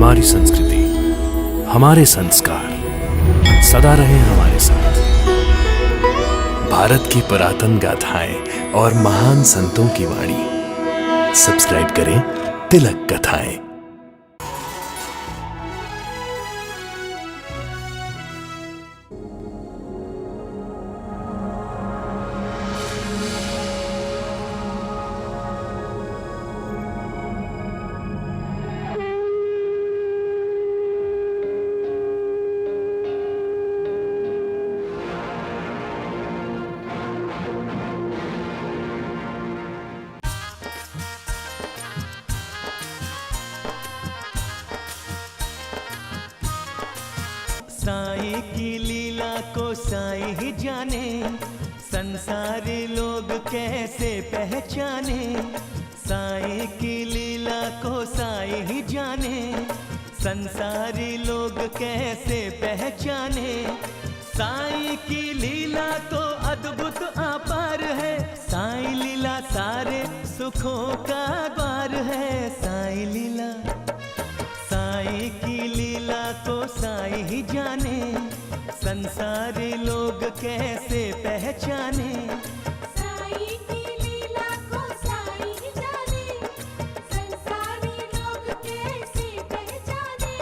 हमारी संस्कृति, हमारे संस्कार सदा रहे हमारे साथ। भारत की पुरातन गाथाएं और महान संतों की वाणी। सब्सक्राइब करें तिलक कथाएं। साईं की लीला को साईं ही जाने, संसारी लोग कैसे पहचाने। साईं की लीला को साईं ही जाने, संसारी लोग कैसे पहचाने। साईं की लीला तो अद्भुत अपार है, साईं लीला सारे सुखों का द्वार है। साईं लीला, साईं की लीला को साईं ही जाने, संसारी लोग कैसे पहचाने। साईं की लीला को साईं ही जाने, संसारी लोग कैसे पहचाने।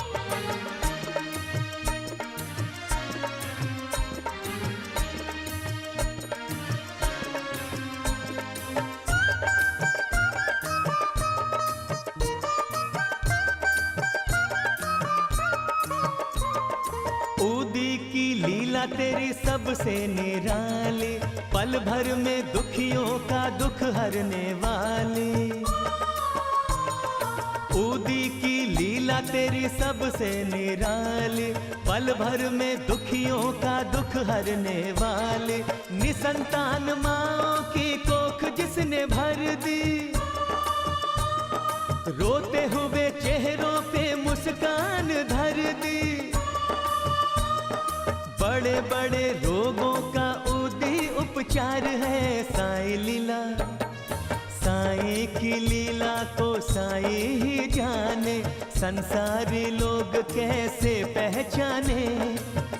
ऊदी की लीला तेरी सबसे निराली, पल भर में दुखियों का दुख हरने वाली। ऊदी की लीला तेरी सबसे निराली, पल भर में दुखियों का दुख हरने वाली। निसंतान माँओं की कोख जिसने भर दी, रोते हुए चेहरों पे मुस्कान धर दी। बड़े बड़े रोगों का ऊदी उपचार है साईं लीला। साईं की लीला को साईं ही जाने, संसारी लोग कैसे पहचाने।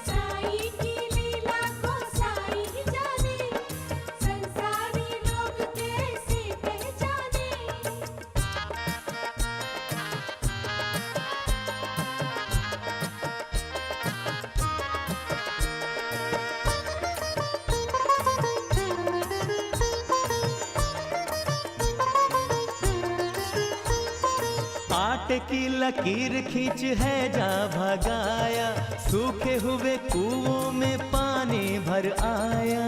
साईं की लीला को साईं ही जाने, संसारी लोग कैसे पहचाने। आटे की लकीर खींच है जा भगाया, सूखे हुए कुओं में पानी भर आया।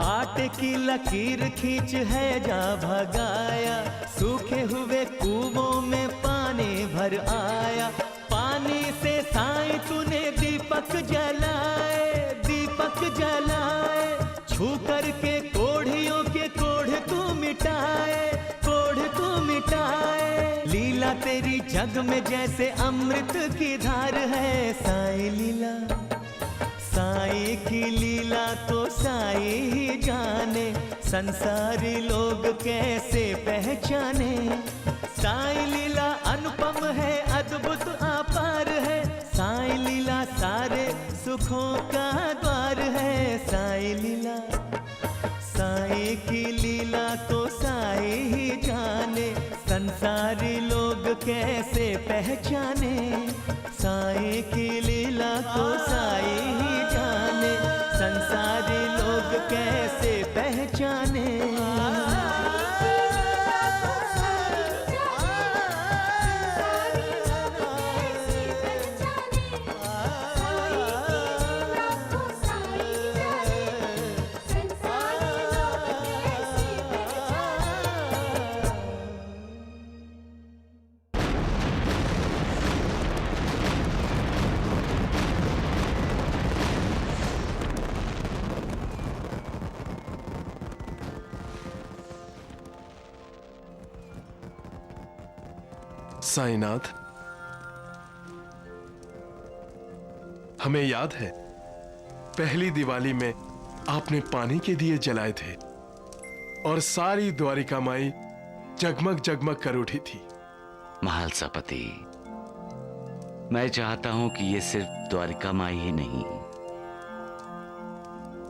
आटे की लकीर खींच है जा भगाया, सूखे हुए कुओं में पानी भर आया। पानी से साईं तूने दीपक जलाए, दीपक जलाए। छू करके कोढ़ियों के कोढ़ तू मिटाए, कोढ़ तू मिटाए। लीला तेरी जग में जैसे अमृत की धार है साईं लीला। साईं की लीला को साईं ही जाने, संसारी लोग कैसे पहचाने। साईं लीला अनुपम है, अद्भुत अपार है। साईं लीला सारे सुखों का द्वार है। साईं लीला, साईं की लीला को साईं ही जाने, संसारी लोग कैसे पहचाने। साईं की लीला को साईं ही जाने, संसारी लोग कैसे पहचाने। साईनाथ, हमें याद है पहली दिवाली में आपने पानी के दिए जलाए थे और सारी द्वारिका माई जगमग जगमग कर उठी थी। महालसापति, मैं चाहता हूं कि ये सिर्फ द्वारिका माई ही नहीं,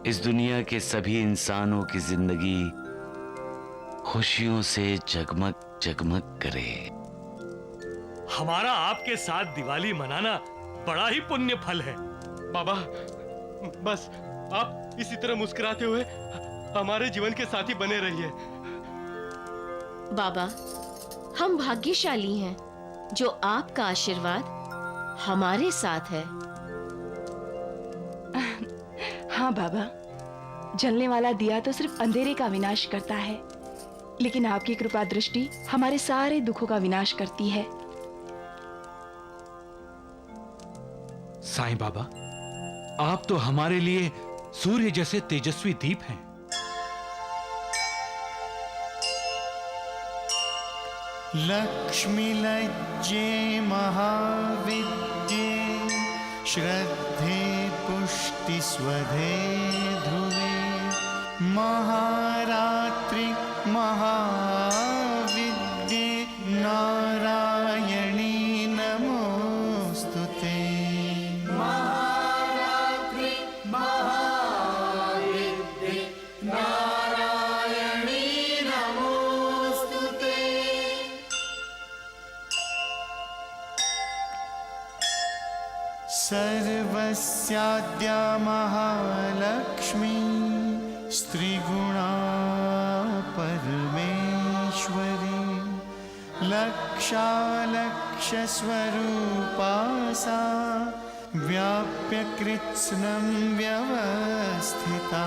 इस दुनिया के सभी इंसानों की जिंदगी खुशियों से जगमग जगमग करे। हमारा आपके साथ दिवाली मनाना बड़ा ही पुण्य फल है। बाबा, बस आप इसी तरह मुस्कुराते हुए हमारे जीवन के साथी बने रहिए। बाबा, हम भाग्यशाली हैं जो आपका आशीर्वाद हमारे साथ है। हाँ बाबा, जलने वाला दिया तो सिर्फ अंधेरे का विनाश करता है, लेकिन आपकी कृपा दृष्टि हमारे सारे दुखों का विनाश करती है। साईं बाबा, आप तो हमारे लिए सूर्य जैसे तेजस्वी दीप हैं। लक्ष्मी लज्जे महाविद्ये श्रद्धे पुष्टि स्वधे ध्रुवे महारात्रि महाविद्ये नारायणी नमोस्तुते। सर्वस्याद्या महालक्ष्मी स्त्रीगुणा परमेश्वरी लक्षालक्षस्वरूपा सा व्याप्य कृत्स्नं व्यवस्थिता।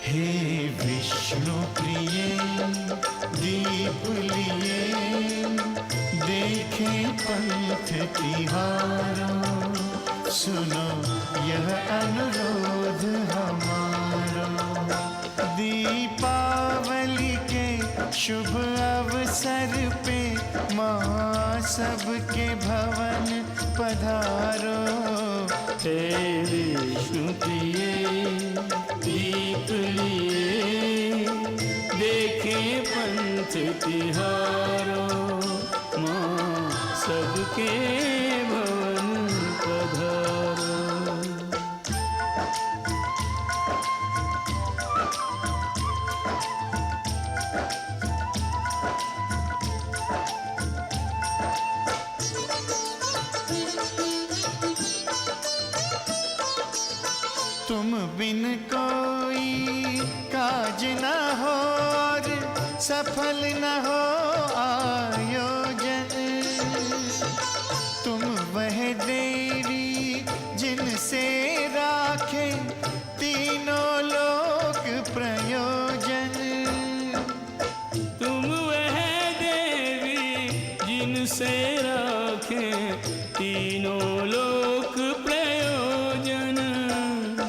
हे विष्णु प्रिये दीप लिए देखे पंथ तिहारो, सुनो यह अनुरोध हमारो। दीपावली के शुभ अवसर पे माँ सबके भवन पधारो। हे विष्णु प्रिये दीप लिए देखे पंथ तिहारो, माँ सबके भवन पधारो। तुम बिन कोई काज न हो और सफल न हो आयोजन। तुम वह देवी जिनसे राखे तीनों लोक प्रयोजन। तुम वह देवी जिनसे राखे तीनों लोक प्रयोजन।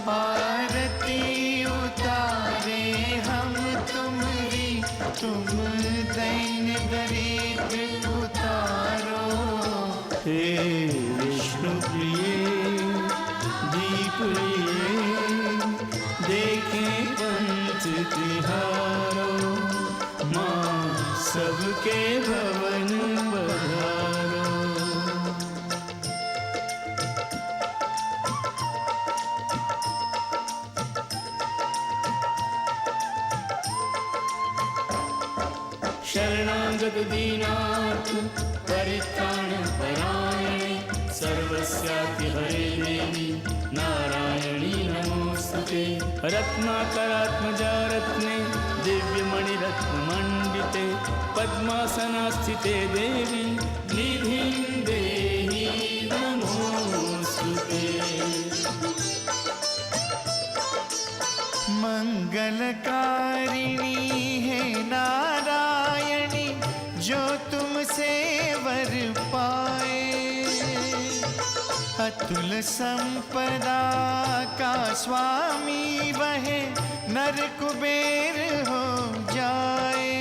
आरती उतारे हम तुम्हारी, तुम दैन्य दरिद्र उतारो। हे विष्णु प्रिये दीप लिए देखे पंथ तिहारो, माँ सबके भवन पधारो। शरणागत दीनार्थ परित्राण परायणे सर्वस्याति हरे देवी नारायणी नमोस्तुते। रत्नाकरात्मजा रत्ने दिव्यमणिरत्नमण्डिते पद्मासनास्थिते देवी निधिं देहि नमोस्तुते। मंगलकारिणी है नारायणी जो तुमसे वर पाए। अतुल संपदा का स्वामी वहे नर कुबेर हो जाए।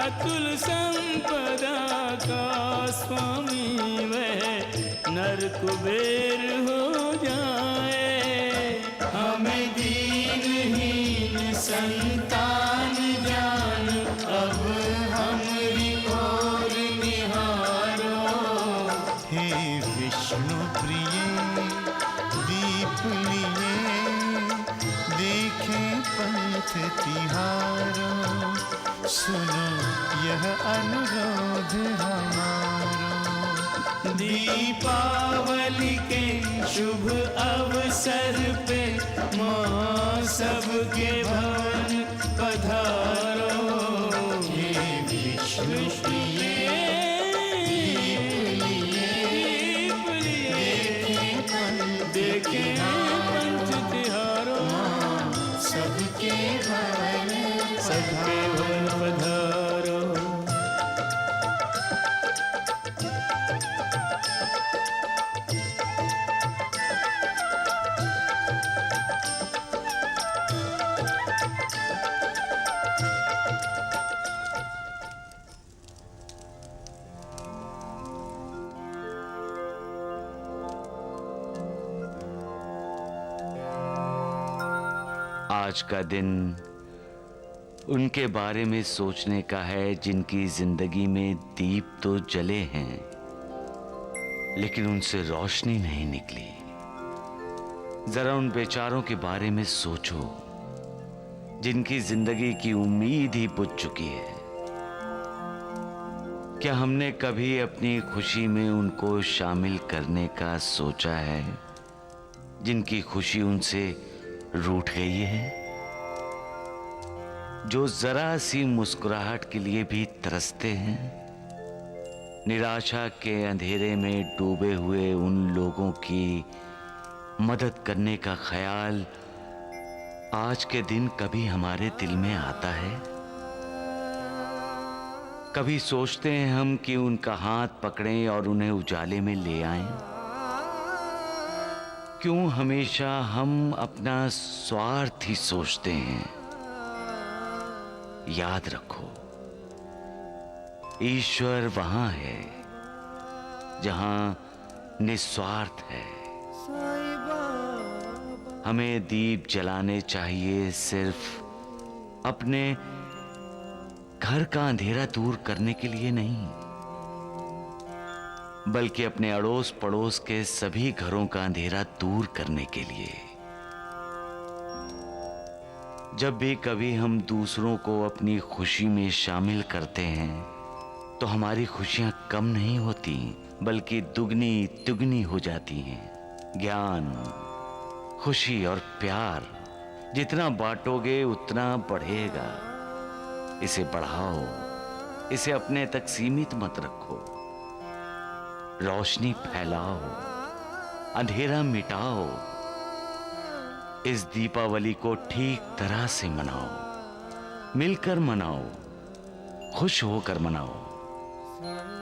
अतुल संपदा का स्वामी वह नर कुबेर हो जाए। हमें दीनहीन संतान जान अब हमरी ओर निहारो। हे विष्णु प्रिय दीप लिए देखें पंथ तिहारो। सुनो यह अनुरोध हमारो। दीपावली के शुभ अवसर पे माँ सबके भवन पधारो। हे विष्णु प्रिय दीप लिए देखें पंच तिहारो। सबके भवन पधारो। आज का दिन उनके बारे में सोचने का है जिनकी जिंदगी में दीप तो जले हैं लेकिन उनसे रोशनी नहीं निकली। जरा उन बेचारों के बारे में सोचो जिनकी जिंदगी की उम्मीद ही बुझ चुकी है। क्या हमने कभी अपनी खुशी में उनको शामिल करने का सोचा है जिनकी खुशी उनसे रूठ गई है, जो जरा सी मुस्कुराहट के लिए भी तरसते हैं? निराशा के अंधेरे में डूबे हुए उन लोगों की मदद करने का ख्याल आज के दिन कभी हमारे दिल में आता है? कभी सोचते हैं हम कि उनका हाथ पकड़ें और उन्हें उजाले में ले आएं? क्यों हमेशा हम अपना स्वार्थ ही सोचते हैं? याद रखो, ईश्वर वहां है जहां निस्वार्थ है। हमें दीप जलाने चाहिए सिर्फ अपने घर का अंधेरा दूर करने के लिए नहीं, बल्कि अपने अड़ोस पड़ोस के सभी घरों का अंधेरा दूर करने के लिए। जब भी कभी हम दूसरों को अपनी खुशी में शामिल करते हैं तो हमारी खुशियां कम नहीं होती बल्कि दुगनी तिगुनी हो जाती हैं। ज्ञान, खुशी और प्यार जितना बांटोगे उतना बढ़ेगा। इसे बढ़ाओ, इसे अपने तक सीमित मत रखो। रोशनी फैलाओ, अंधेरा मिटाओ। इस दीपावली को ठीक तरह से मनाओ, मिलकर मनाओ, खुश होकर मनाओ।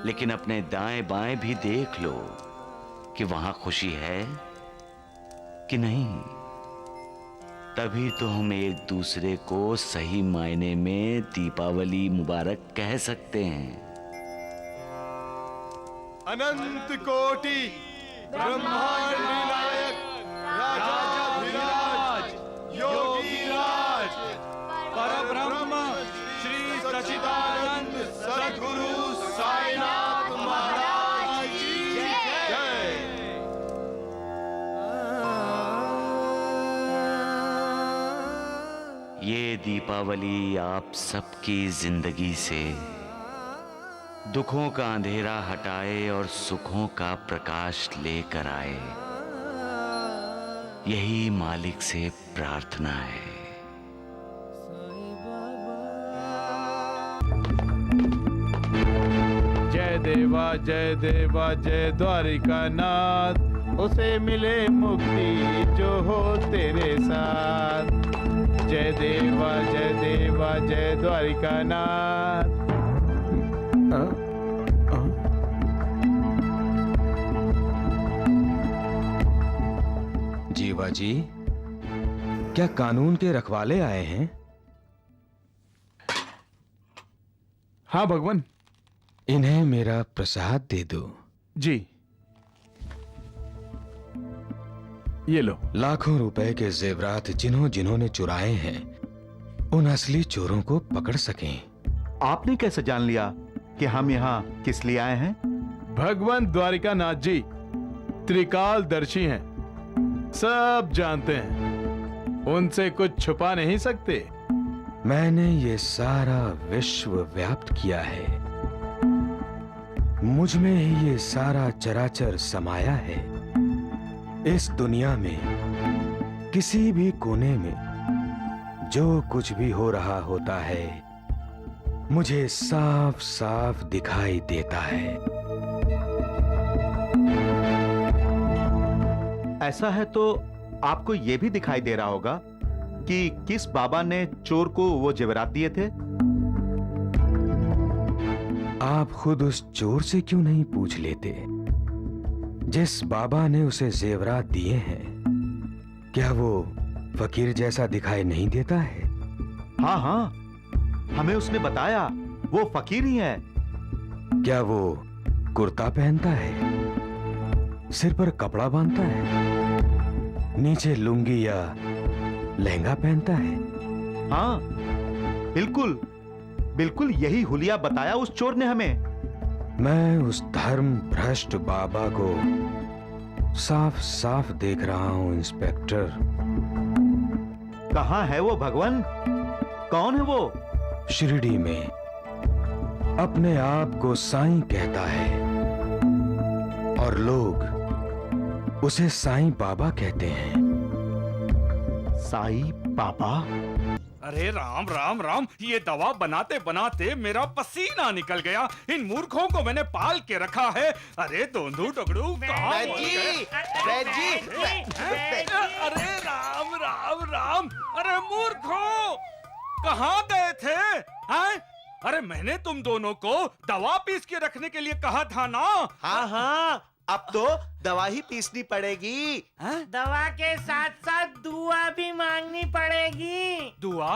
लेकिन अपने दाएं बाएं भी देख लो कि वहां खुशी है कि नहीं। तभी तो हम एक दूसरे को सही मायने में दीपावली मुबारक कह सकते हैं। अनंत कोटि ब्रह्मांड विनायक राजाधिराज योगीराज परब्रह्म श्री सच्चिदानंद सद्गुरु साईनाथ महाराज की जय। ये दीपावली आप सबकी जिंदगी से दुखों का अंधेरा हटाए और सुखों का प्रकाश लेकर आए, यही मालिक से प्रार्थना है। जय देवा जय द्वारिकानाथ, उसे मिले मुक्ति जो हो तेरे साथ। जय देवा जय द्वारिकानाथ। देवा जी, क्या कानून के रखवाले आए हैं? हाँ भगवान। इन्हें मेरा प्रसाद दे दो। जी, ये लो। लाखों रुपए के जेवरात जिन्होंने चुराए हैं, उन असली चोरों को पकड़ सकें। आपने कैसे जान लिया कि हम यहाँ किस लिए आए हैं? भगवान द्वारिका नाथ जी त्रिकालदर्शी हैं, सब जानते हैं, उनसे कुछ छुपा नहीं सकते। मैंने ये सारा विश्व व्याप्त किया है, मुझ में ही ये सारा चराचर समाया है। इस दुनिया में किसी भी कोने में जो कुछ भी हो रहा होता है, मुझे साफ साफ दिखाई देता है। ऐसा है तो आपको यह भी दिखाई दे रहा होगा कि किस बाबा ने चोर को वो जेवरात दिए थे? आप खुद उस चोर से क्यों नहीं पूछ लेते? जिस बाबा ने उसे जेवरात दिए हैं, क्या वो फकीर जैसा दिखाई नहीं देता है? हाँ हाँ, हमें उसने बताया वो फकीर ही है। क्या वो कुर्ता पहनता है, सिर पर कपड़ा बांधता है, नीचे लुंगी या लहंगा पहनता है? हाँ, बिल्कुल बिल्कुल यही हुलिया बताया उस चोर ने हमें। मैं उस धर्म भ्रष्ट बाबा को साफ साफ देख रहा हूं इंस्पेक्टर। कहाँ है वो भगवान? कौन है वो? शिरडी में अपने आप को साईं कहता है और लोग उसे साईं बाबा कहते हैं। साईं बाबा? अरे राम राम राम, ये दवा बनाते बनाते मेरा पसीना निकल गया। इन मूर्खों को मैंने पाल के रखा है। अरे दोंदू टकड़ू कहाँ बोल गए? अरे राम राम राम, अरे मूर्खों कहाँ गए थे? हैं? अरे मैंने तुम दोनों को दवा पीस के रखने के लिए कहा था ना। हाँ हाँ, अब तो दवा ही पीसनी पड़ेगी। दवा के साथ साथ दुआ भी मांगनी पड़ेगी। दुआ?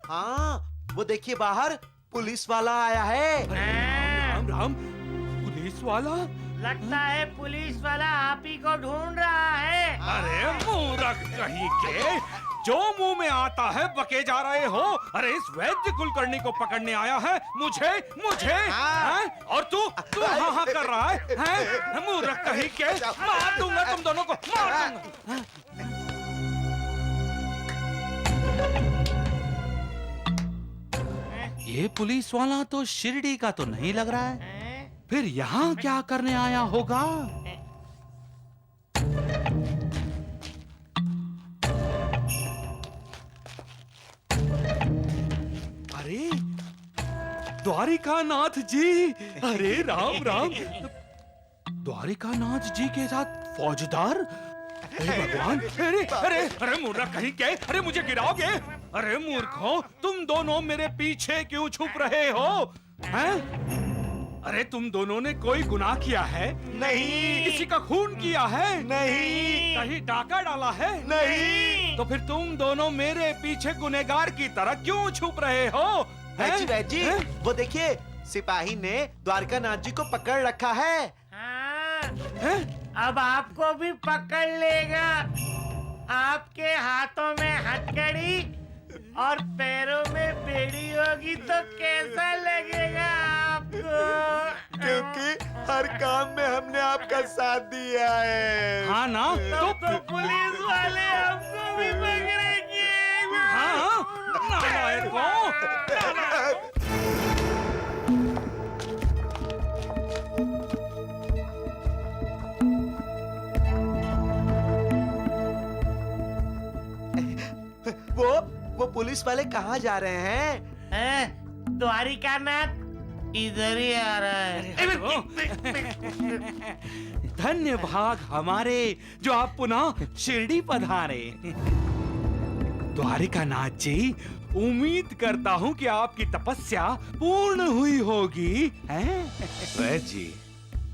हाँ, वो देखिए बाहर पुलिस वाला आया है। राम राम, पुलिस वाला? लगता है पुलिस वाला आप ही को ढूंढ रहा है। अरे मूर्ख कहीं के, जो मुंह में आता है बके जा रहे हो। अरे इस वैद्य कुलकर्णी को पकड़ने आया है मुझे हैं? और तू हाँ हाँ कर रहा है? मूर्ख कहीं के, मार दूंगा तुम दोनों को, मार दूंगा। ये पुलिस वाला तो शिरडी का तो नहीं लग रहा है, फिर यहाँ क्या करने आया होगा? अरे द्वारिका नाथ जी, अरे राम राम, द्वारिका नाथ जी के साथ फौजदार? अरे भगवान, अरे अरे अरे मूर्ख कहीं के, अरे मुझे गिराओगे? अरे मूर्खों, तुम दोनों मेरे पीछे क्यों छुप रहे हो? हैं? अरे तुम दोनों ने कोई गुनाह किया है? नहीं। किसी का खून किया है? नहीं। कहीं डाका डाला है? नहीं। तो फिर तुम दोनों मेरे पीछे गुनहगार की तरह क्यों छुप रहे हो? वैजी, वो देखिए सिपाही ने द्वारका नाथ जी को पकड़ रखा है। हाँ, अब आपको भी पकड़ लेगा। आपके हाथों में हथकड़ी और पैरों में बेड़ी होगी तो कैसा लगेगा आपको? क्योंकि हर काम में हमने आपका साथ दिया है। हाँ ना, तो पुलिस वाले हमको भी पकड़ेंगे। हाँ, नालायकों। वो पुलिस वाले कहाँ जा रहे हैं? द्वारिका नाथ इधर ही आ रहा है। धन्य भाग हमारे जो आप पुनः शिरडी पधारे। द्वारिका नाथ जी, उम्मीद करता हूँ कि आपकी तपस्या पूर्ण हुई होगी। वैद्य जी,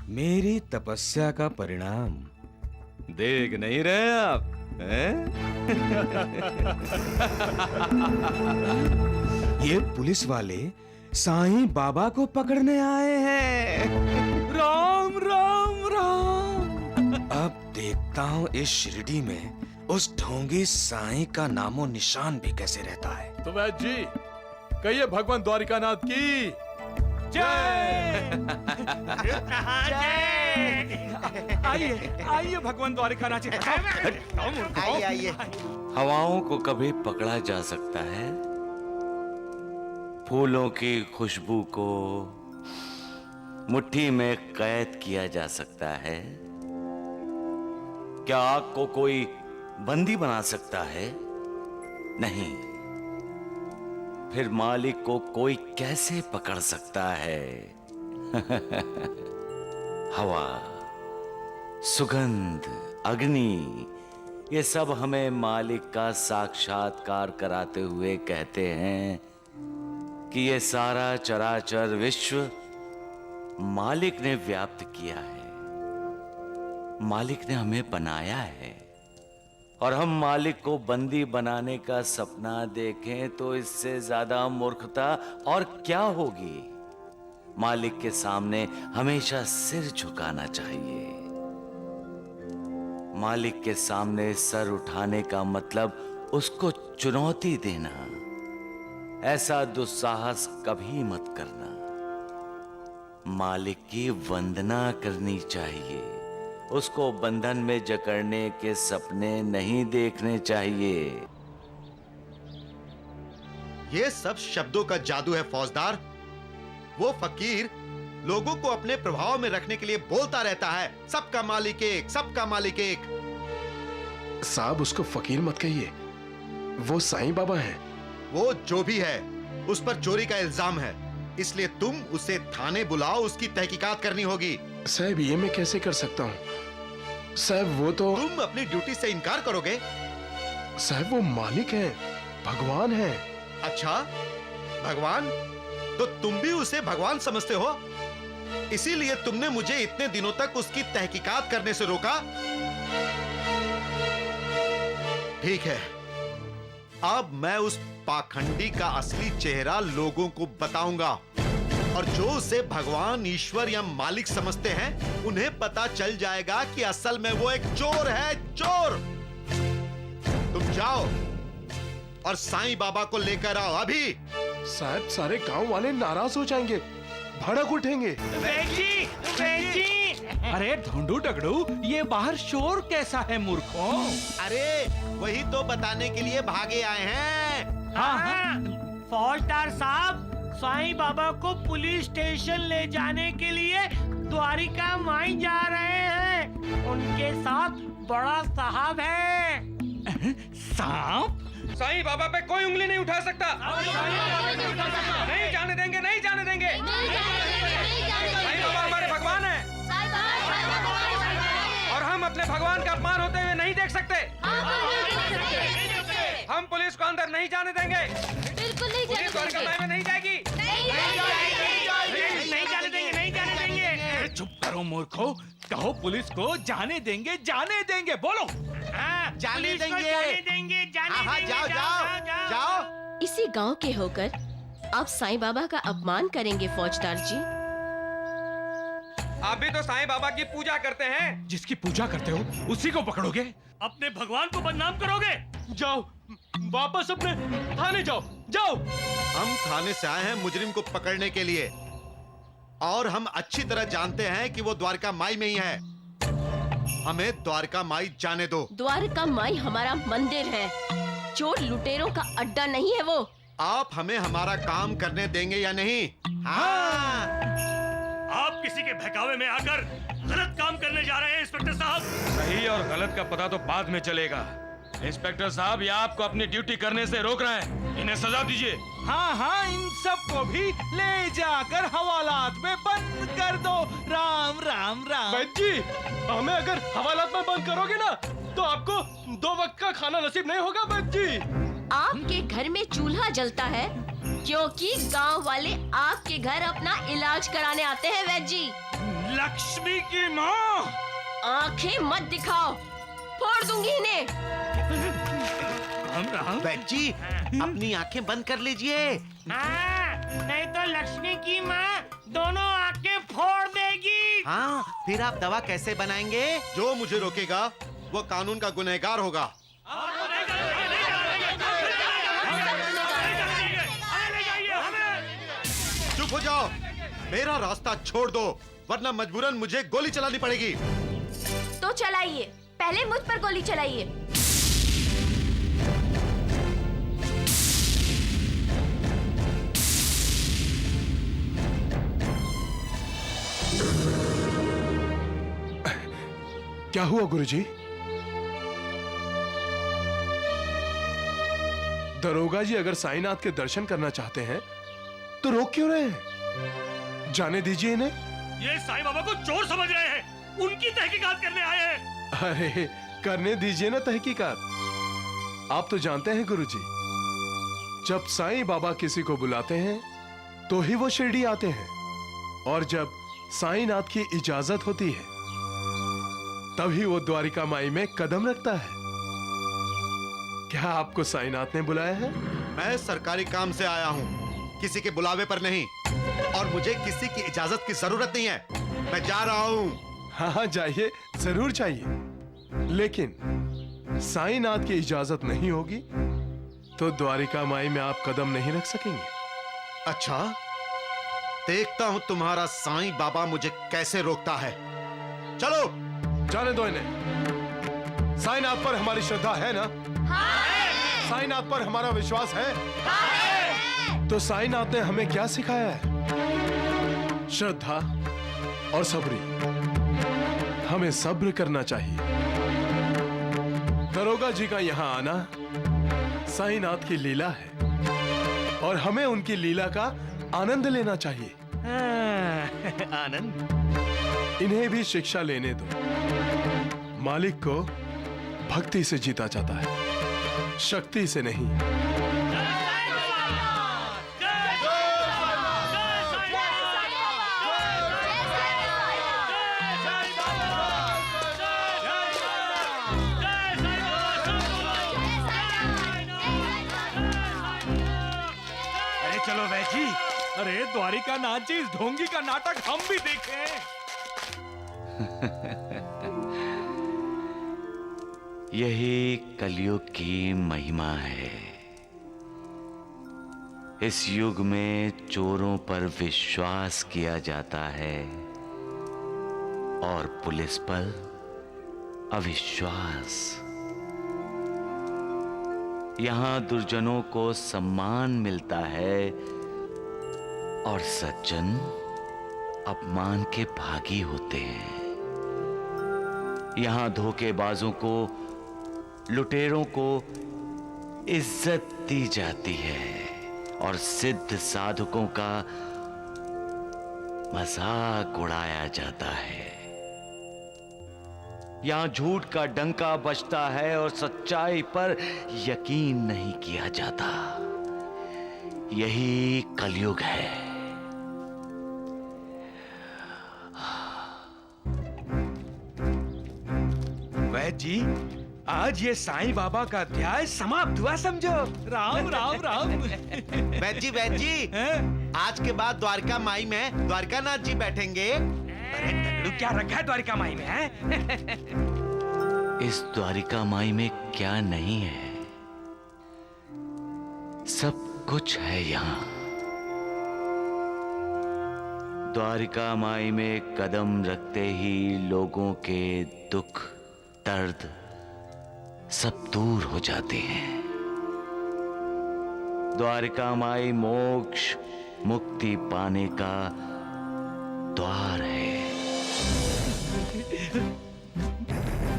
मेरी तपस्या का परिणाम देख नहीं रहे आप? ये पुलिस वाले साईं बाबा को पकड़ने आए हैं। राम राम राम। अब देखता हूँ इस शिरडी में उस ढोंगी साईं का नामो निशान भी कैसे रहता है। तो वैद्य जी कहिए भगवान द्वारिकानाथ की जय। आइए आइए भगवान द्वारिकानाथ जी। आइए आइए। हवाओं को कभी पकड़ा जा सकता है, फूलों की खुशबू को मुट्ठी में कैद किया जा सकता है। क्या आग को कोई बंदी बना सकता है? नहीं। फिर मालिक को कोई कैसे पकड़ सकता है? हवा, सुगंध, अग्नि, ये सब हमें मालिक का साक्षात्कार कराते हुए कहते हैं कि ये सारा चराचर विश्व मालिक ने व्याप्त किया है, मालिक ने हमें बनाया है। और हम मालिक को बंदी बनाने का सपना देखें तो इससे ज्यादा मूर्खता और क्या होगी। मालिक के सामने हमेशा सिर झुकाना चाहिए। मालिक के सामने सर उठाने का मतलब उसको चुनौती देना। ऐसा दुस्साहस कभी मत करना। मालिक की वंदना करनी चाहिए। उसको बंधन में जकड़ने के सपने नहीं देखने चाहिए। ये सब शब्दों का जादू है फौजदार। वो फकीर लोगों को अपने प्रभाव में रखने के लिए बोलता रहता है, सबका मालिक एक, सबका मालिक एक। साहब उसको फकीर मत कहिए, वो साईं बाबा हैं। वो जो भी है, उस पर चोरी का इल्जाम है, इसलिए तुम उसे थाने बुलाओ, उसकी तहकीकात करनी होगी। साहब ये मैं कैसे कर सकता हूँ साहब? वो तो तुम अपनी ड्यूटी से इनकार करोगे? साहब वो मालिक हैं, भगवान हैं। अच्छा भगवान? तो तुम भी उसे भगवान समझते हो? इसीलिए तुमने मुझे इतने दिनों तक उसकी तहकीकात करने से रोका? ठीक है, अब मैं उस पाखंडी का असली चेहरा लोगों को बताऊंगा, और जो उसे भगवान, ईश्वर या मालिक समझते हैं उन्हें पता चल जाएगा कि असल में वो एक चोर है, चोर। तुम जाओ और साईं बाबा को लेकर आओ अभी। साहब सारे गांव वाले नाराज हो जाएंगे, भड़क उठेंगे। अरे ढूंढू डगड़ू, ये बाहर शोर कैसा है मूर्खों? अरे वही तो बताने के लिए भागे आए हैं। हाँ। फौजदार साहब, साईं बाबा को पुलिस स्टेशन ले जाने के लिए द्वारिका माई जा रहे हैं। उनके साथ बड़ा साहब है। सांप? साईं बाबा पे कोई उंगली नहीं उठा सकता। नहीं जाने देंगे, नहीं जाने देंगे। साईं बाबा हमारे भगवान हैं, और हम अपने भगवान का अपमान होते हुए नहीं देख सकते। हम पुलिस को अंदर नहीं जाने देंगे। बिल्कुल नहीं पुलिस द्वारिका माई में नहीं जाएगी। नहीं जाने देंगे, नहीं जाने देंगे। चुप करो मूर्खों, कहो पुलिस को जाने देंगे, जाने देंगे, बोलो। हाँ, जाने पुलिस को देंगे। जाने देंगे, जाने हाँ, देंगे। जाओ जाओ जाओ। इसी गांव के होकर आप साईं बाबा का अपमान करेंगे फौजदार जी? आप भी तो साईं बाबा की पूजा करते हैं। जिसकी पूजा करते हो उसी को पकड़ोगे? अपने भगवान को बदनाम करोगे? जाओ वापस अपने थाने जाओ, जाओ। हम थाने से आए हैं मुजरिम को पकड़ने के लिए, और हम अच्छी तरह जानते हैं कि वो द्वारका माई में ही है। हमें द्वारका माई जाने दो। द्वारका माई हमारा मंदिर है, चोर लुटेरों का अड्डा नहीं है वो। आप हमें हमारा काम करने देंगे या नहीं? हाँ। आप किसी के बहकावे में आकर गलत काम करने जा रहे हैं इंस्पेक्टर साहब। सही और गलत का पता तो बाद में चलेगा। इंस्पेक्टर साहब, ये आपको अपनी ड्यूटी करने से रोक रहे हैं, इन्हें सजा दीजिए। हाँ हाँ, इन सबको भी ले जाकर हवालात में बंद कर दो। राम राम राम। वैद्य जी, हमें अगर हवालात में बंद करोगे ना तो आपको 2 वक्त का खाना नसीब नहीं होगा। वैद्य जी, आपके घर में चूल्हा जलता है क्योंकि गांव वाले आपके घर अपना इलाज कराने आते हैं वैद्य जी। लक्ष्मी की माँ, आंखें मत दिखाओ, फोड़ दूंगी इन्हें। वैद्य जी, अपनी आंखें बंद कर लीजिए। हाँ, नहीं तो लक्ष्मी की माँ दोनों आंखें फोड़ देगी। हाँ, फिर आप दवा कैसे बनाएंगे? जो मुझे रोकेगा वो कानून का गुनहगार होगा। चुप हो जाओ, मेरा रास्ता छोड़ दो, वरना मजबूरन मुझे गोली चलानी पड़ेगी। तो चलाइए, पहले मुझ पर गोली चलाइए। क्या हुआ गुरुजी? दरोगा जी अगर साईनाथ के दर्शन करना चाहते हैं तो रोक क्यों रहे हैं? जाने दीजिए इन्हें। ये साईं बाबा को चोर समझ रहे हैं, उनकी तहकीकात करने आए हैं। अरे करने दीजिए ना तहकीकात। आप तो जानते हैं गुरुजी, जब साईं बाबा किसी को बुलाते हैं तो ही वो शिरडी आते हैं, और जब साईनाथ की इजाजत होती है तभी वो द्वारिका माई में कदम रखता है। क्या आपको साईनाथ ने बुलाया है? मैं सरकारी काम से आया हूँ, किसी के बुलावे पर नहीं, और मुझे किसी की इजाजत की जरूरत नहीं है। मैं जा रहा हूँ। हाँ जाइए, जरूर चाहिए, लेकिन साईनाथ की इजाजत नहीं होगी तो द्वारिका माई में आप कदम नहीं रख सकेंगे। अच्छा, देखता हूँ तुम्हारा साईं बाबा मुझे कैसे रोकता है। चलो जाने दो इन्हें। साईनाथ पर हमारी श्रद्धा है ना? हाँ। साईनाथ पर हमारा विश्वास है? हाँ। तो साईनाथ ने हमें क्या सिखाया है? श्रद्धा और सब्री। हमें सब्र करना चाहिए। दरोगा जी का यहाँ आना साईनाथ की लीला है और हमें उनकी लीला का आनंद लेना चाहिए। आनंद? इन्हें भी शिक्षा लेने दो। मालिक को भक्ति से जीता जाता है, शक्ति से नहीं। अरे चलो वैजी, अरे द्वारिका नाथ जी, इस ढोंगी का नाटक हम भी देखें। यही कलयुग की महिमा है। इस युग में चोरों पर विश्वास किया जाता है और पुलिस पर अविश्वास। यहां दुर्जनों को सम्मान मिलता है और सज्जन अपमान के भागी होते हैं। यहां धोखेबाजों को, लुटेरों को इज्जत दी जाती है और सिद्ध साधकों का मजाक उड़ाया जाता है। यहां झूठ का डंका बजता है और सच्चाई पर यकीन नहीं किया जाता। यही कलयुग है। वैद्य जी, आज ये साईं बाबा का अध्याय समाप्त हुआ समझो। राम राम राम। वैद्य जी, आज के बाद द्वारका माई में द्वारका नाथ जी बैठेंगे। अरे तगड़ू, क्या रखा है द्वारिका माई में? है? इस द्वारिका माई में क्या नहीं है? सब कुछ है यहाँ। द्वारिका माई में कदम रखते ही लोगों के दुख, दर्द सब दूर हो जाते हैं। द्वारिका माई मोक्ष, मुक्ति पाने का द्वार है।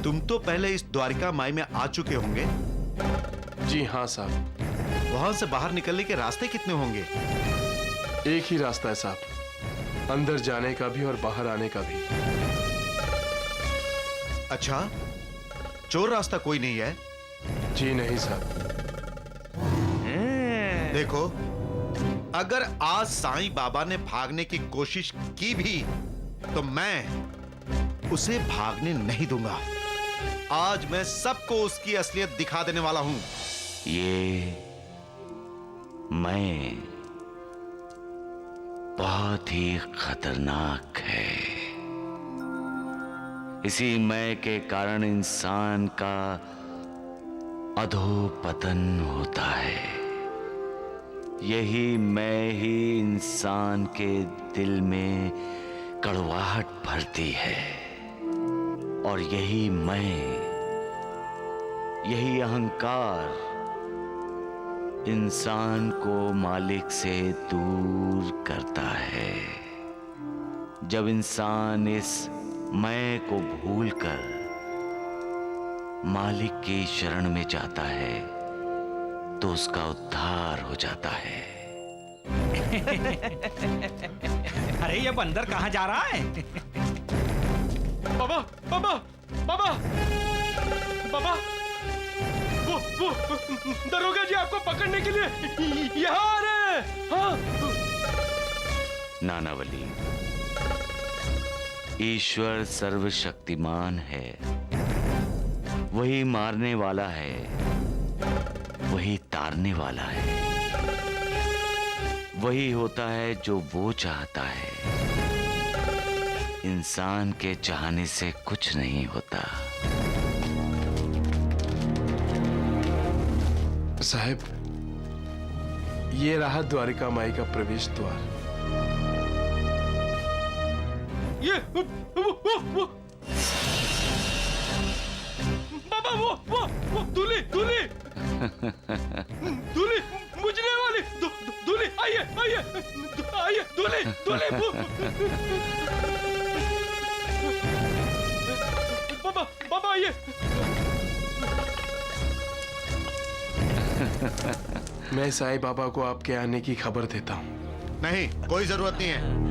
तुम तो पहले इस द्वारिका माई में आ चुके होंगे। जी हाँ साहब। वहां से बाहर निकलने के रास्ते कितने होंगे? एक ही रास्ता है साहब, अंदर जाने का भी और बाहर आने का भी। अच्छा, चोर रास्ता कोई नहीं है? जी नहीं साहब। देखो, अगर आज साईं बाबा ने भागने की कोशिश की भी तो मैं उसे भागने नहीं दूंगा। आज मैं सबको उसकी असलियत दिखा देने वाला हूं। ये मैं बहुत ही खतरनाक है। इसी मैं के कारण इंसान का अधोपतन होता है। यही मैं ही इंसान के दिल में कड़वाहट भरती है, और यही मैं, यही अहंकार इंसान को मालिक से दूर करता है। जब इंसान इस मैं को भूलकर मालिक की शरण में जाता है तो उसका उद्धार हो जाता है। अरे ये बंदर कहाँ जा रहा है? बाबा बाबा बाबा बाबा, वो दरोगा जी आपको पकड़ने के लिए यहाँ आ रहे हैं। हाँ। नानावली, ईश्वर सर्वशक्तिमान है। वही मारने वाला है, वही तारने वाला है। वही होता है जो वो चाहता है। इंसान के चाहने से कुछ नहीं होता। साहब, ये रहा द्वारिका माई का प्रवेश द्वार। ये वो बाबा, वो दूल्हे दूल्हे दूल्हे मुझने वाली दूल्हे, आइए आइए आइए, दूल्हे दूल्हे बाबा बाबा आइए। मैं साईं बाबा को आपके आने की खबर देता हूँ। नहीं, कोई जरूरत नहीं है।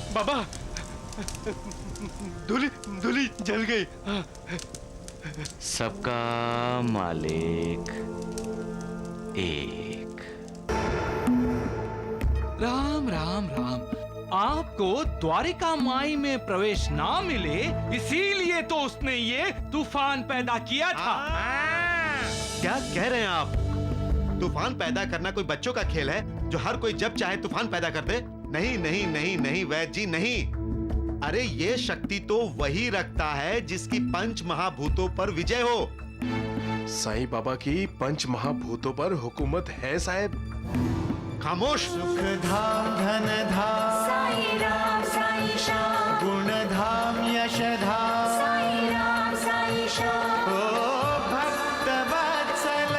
बाबा, दूल्ही दूल्ही जल गई। सबका मालिक एक। राम राम राम। आपको द्वारिका माई में प्रवेश ना मिले, इसीलिए तो उसने ये तूफान पैदा किया था। क्या कह रहे हैं आप? तूफान पैदा करना कोई बच्चों का खेल है जो हर कोई जब चाहे तूफान पैदा कर दे? नहीं नहीं नहीं नहीं वैद्य जी, नहीं। अरे ये शक्ति तो वही रखता है जिसकी पंच महाभूतों पर विजय हो। साईं बाबा की पंच महाभूतों पर हुकूमत है साहब। खामोश। सुख धाम धन धाम साईं राम साईं श्याम, गुण धाम यश धाम साईं राम साईं श्याम। ओ भक्त वत्सल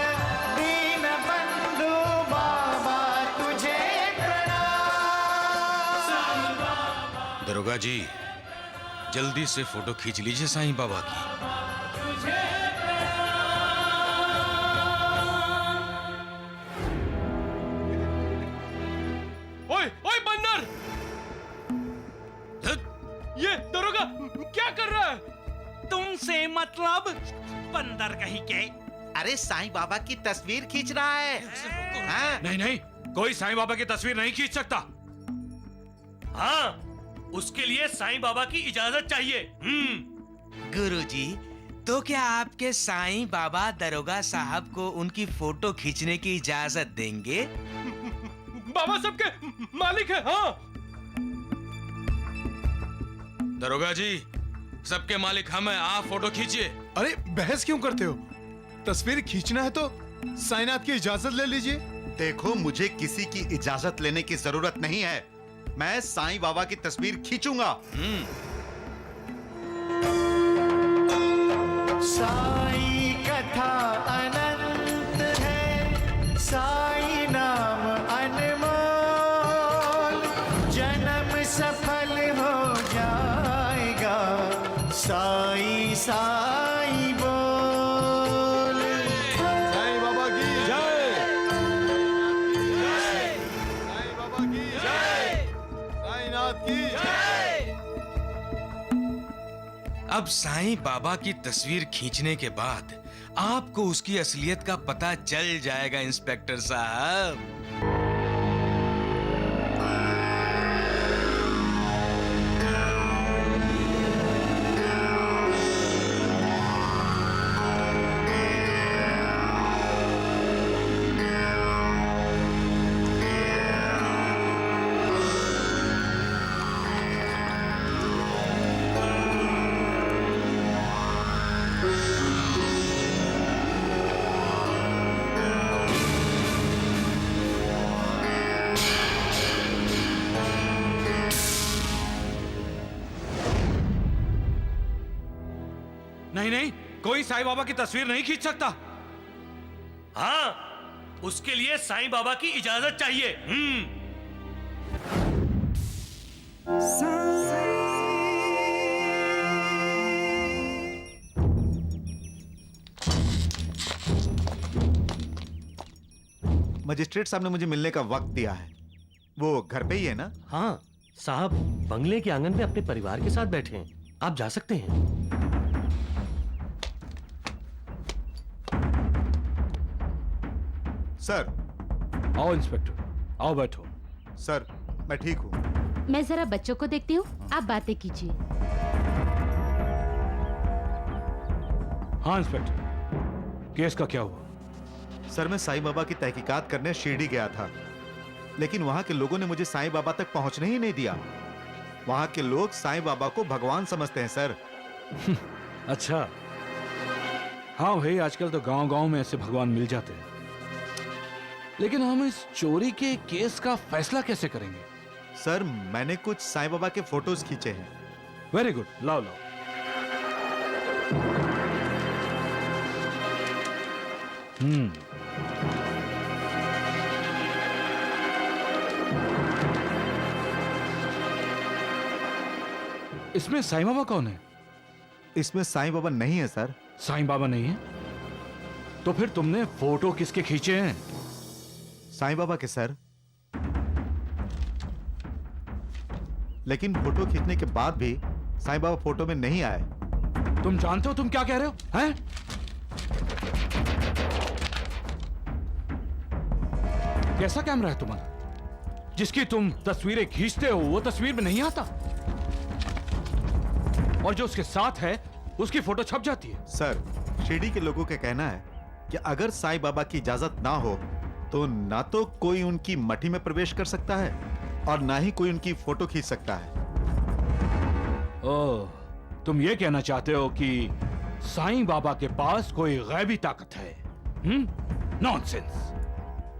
दीन बंधु बाबा तुझे प्रणाम। दरोगा जी, जल्दी से फोटो खींच लीजिए साईं बाबा की। ओए ओए बंदर, ये दरोगा क्या कर रहा है? तुमसे मतलब बंदर कहीं के? अरे साईं बाबा की तस्वीर खींच रहा है। हाँ? नहीं नहीं, कोई साईं बाबा की तस्वीर नहीं खींच सकता। हाँ, उसके लिए साईं बाबा की इजाजत चाहिए। गुरुजी, तो क्या आपके साईं बाबा दरोगा साहब को उनकी फोटो खींचने की इजाजत देंगे? बाबा सबके मालिक है। हाँ। दरोगा जी, सबके मालिक हम हैं, आप फोटो खींचिए। अरे बहस क्यों करते हो? तस्वीर खींचना है तो साईनाथ की इजाजत ले लीजिए। देखो, मुझे किसी की इजाजत लेने की जरूरत नहीं है। मैं साईं बाबा की तस्वीर खींचूंगा। साईं कथा अनंत है, साईं नाम अनमोल साईं साईं बोल। साईं बाबा की जय। साईं बाबा की जय। साईंनाथ की जय। अब साईं बाबा की तस्वीर खींचने के बाद आपको उसकी असलियत का पता चल जाएगा इंस्पेक्टर साहब। नहीं नहीं, कोई साईं बाबा की तस्वीर नहीं खींच सकता। हाँ, उसके लिए साईं बाबा की इजाजत चाहिए। मजिस्ट्रेट साहब ने मुझे मिलने का वक्त दिया है। वो घर पे ही है ना? हाँ साहब, बंगले के आंगन में अपने परिवार के साथ बैठे हैं, आप जा सकते हैं। सर। आओ इंस्पेक्टर, आओ बैठो। सर, मैं ठीक हूँ। मैं जरा बच्चों को देखती हूँ, आप बातें कीजिए। हाँ इंस्पेक्टर, केस का क्या हुआ? सर, मैं साईं बाबा की तहकीकात करने शिरडी गया था, लेकिन वहां के लोगों ने मुझे साईं बाबा तक पहुंचने ही नहीं दिया। वहां के लोग साईं बाबा को भगवान समझते हैं सर। अच्छा, हाँ भाई, आजकल तो गांव-गांव में ऐसे भगवान मिल जाते हैं। लेकिन हम इस चोरी के केस का फैसला कैसे करेंगे? सर, मैंने कुछ साईं बाबा के फोटोज खींचे हैं। वेरी गुड, लाओ लाओ। इसमें साईं बाबा कौन है? इसमें साईं बाबा नहीं है सर। साईं बाबा नहीं है? तो फिर तुमने फोटो किसके खींचे हैं? साईं बाबा के सर। लेकिन फोटो खींचने के बाद भी साईं बाबा फोटो में नहीं आए। तुम जानते हो तुम क्या कह रहे हो? हैं? कैसा कैमरा है तुम्हारा जिसकी तुम तस्वीरें खींचते हो वो तस्वीर में नहीं आता, और जो उसके साथ है उसकी फोटो छप जाती है? सर, शिरडी के लोगों का कहना है कि अगर साईं बाबा की इजाजत ना हो तो ना तो कोई उनकी मठी में प्रवेश कर सकता है और ना ही कोई उनकी फोटो खींच सकता है। ओह, तुम ये कहना चाहते हो कि साईं बाबा के पास कोई गैबी ताकत है? नॉनसेंस।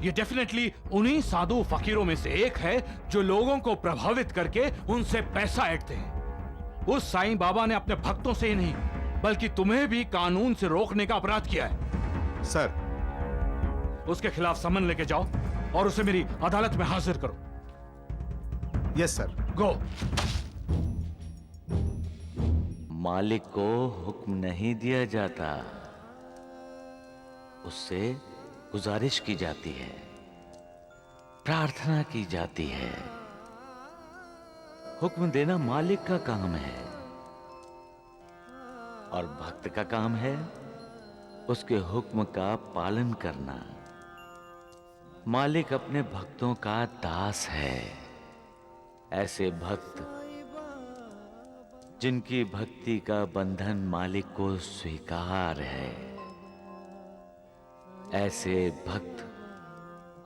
ये डेफिनेटली उन्हीं साधु फकीरों में से एक है जो लोगों को प्रभावित करके उनसे पैसा ऐंठते हैं। उस साईं बाबा ने अपने भक्तों से ही नहीं बल्कि तुम्हें भी कानून से रोकने का अपराध किया है। सर, उसके खिलाफ समन लेके जाओ और उसे मेरी अदालत में हाजिर करो। Yes sir. गो। मालिक को हुक्म नहीं दिया जाता, उससे गुजारिश की जाती है, प्रार्थना की जाती है। हुक्म देना मालिक का काम है और भक्त का काम है उसके हुक्म का पालन करना। मालिक अपने भक्तों का दास है। ऐसे भक्त जिनकी भक्ति का बंधन मालिक को स्वीकार है, ऐसे भक्त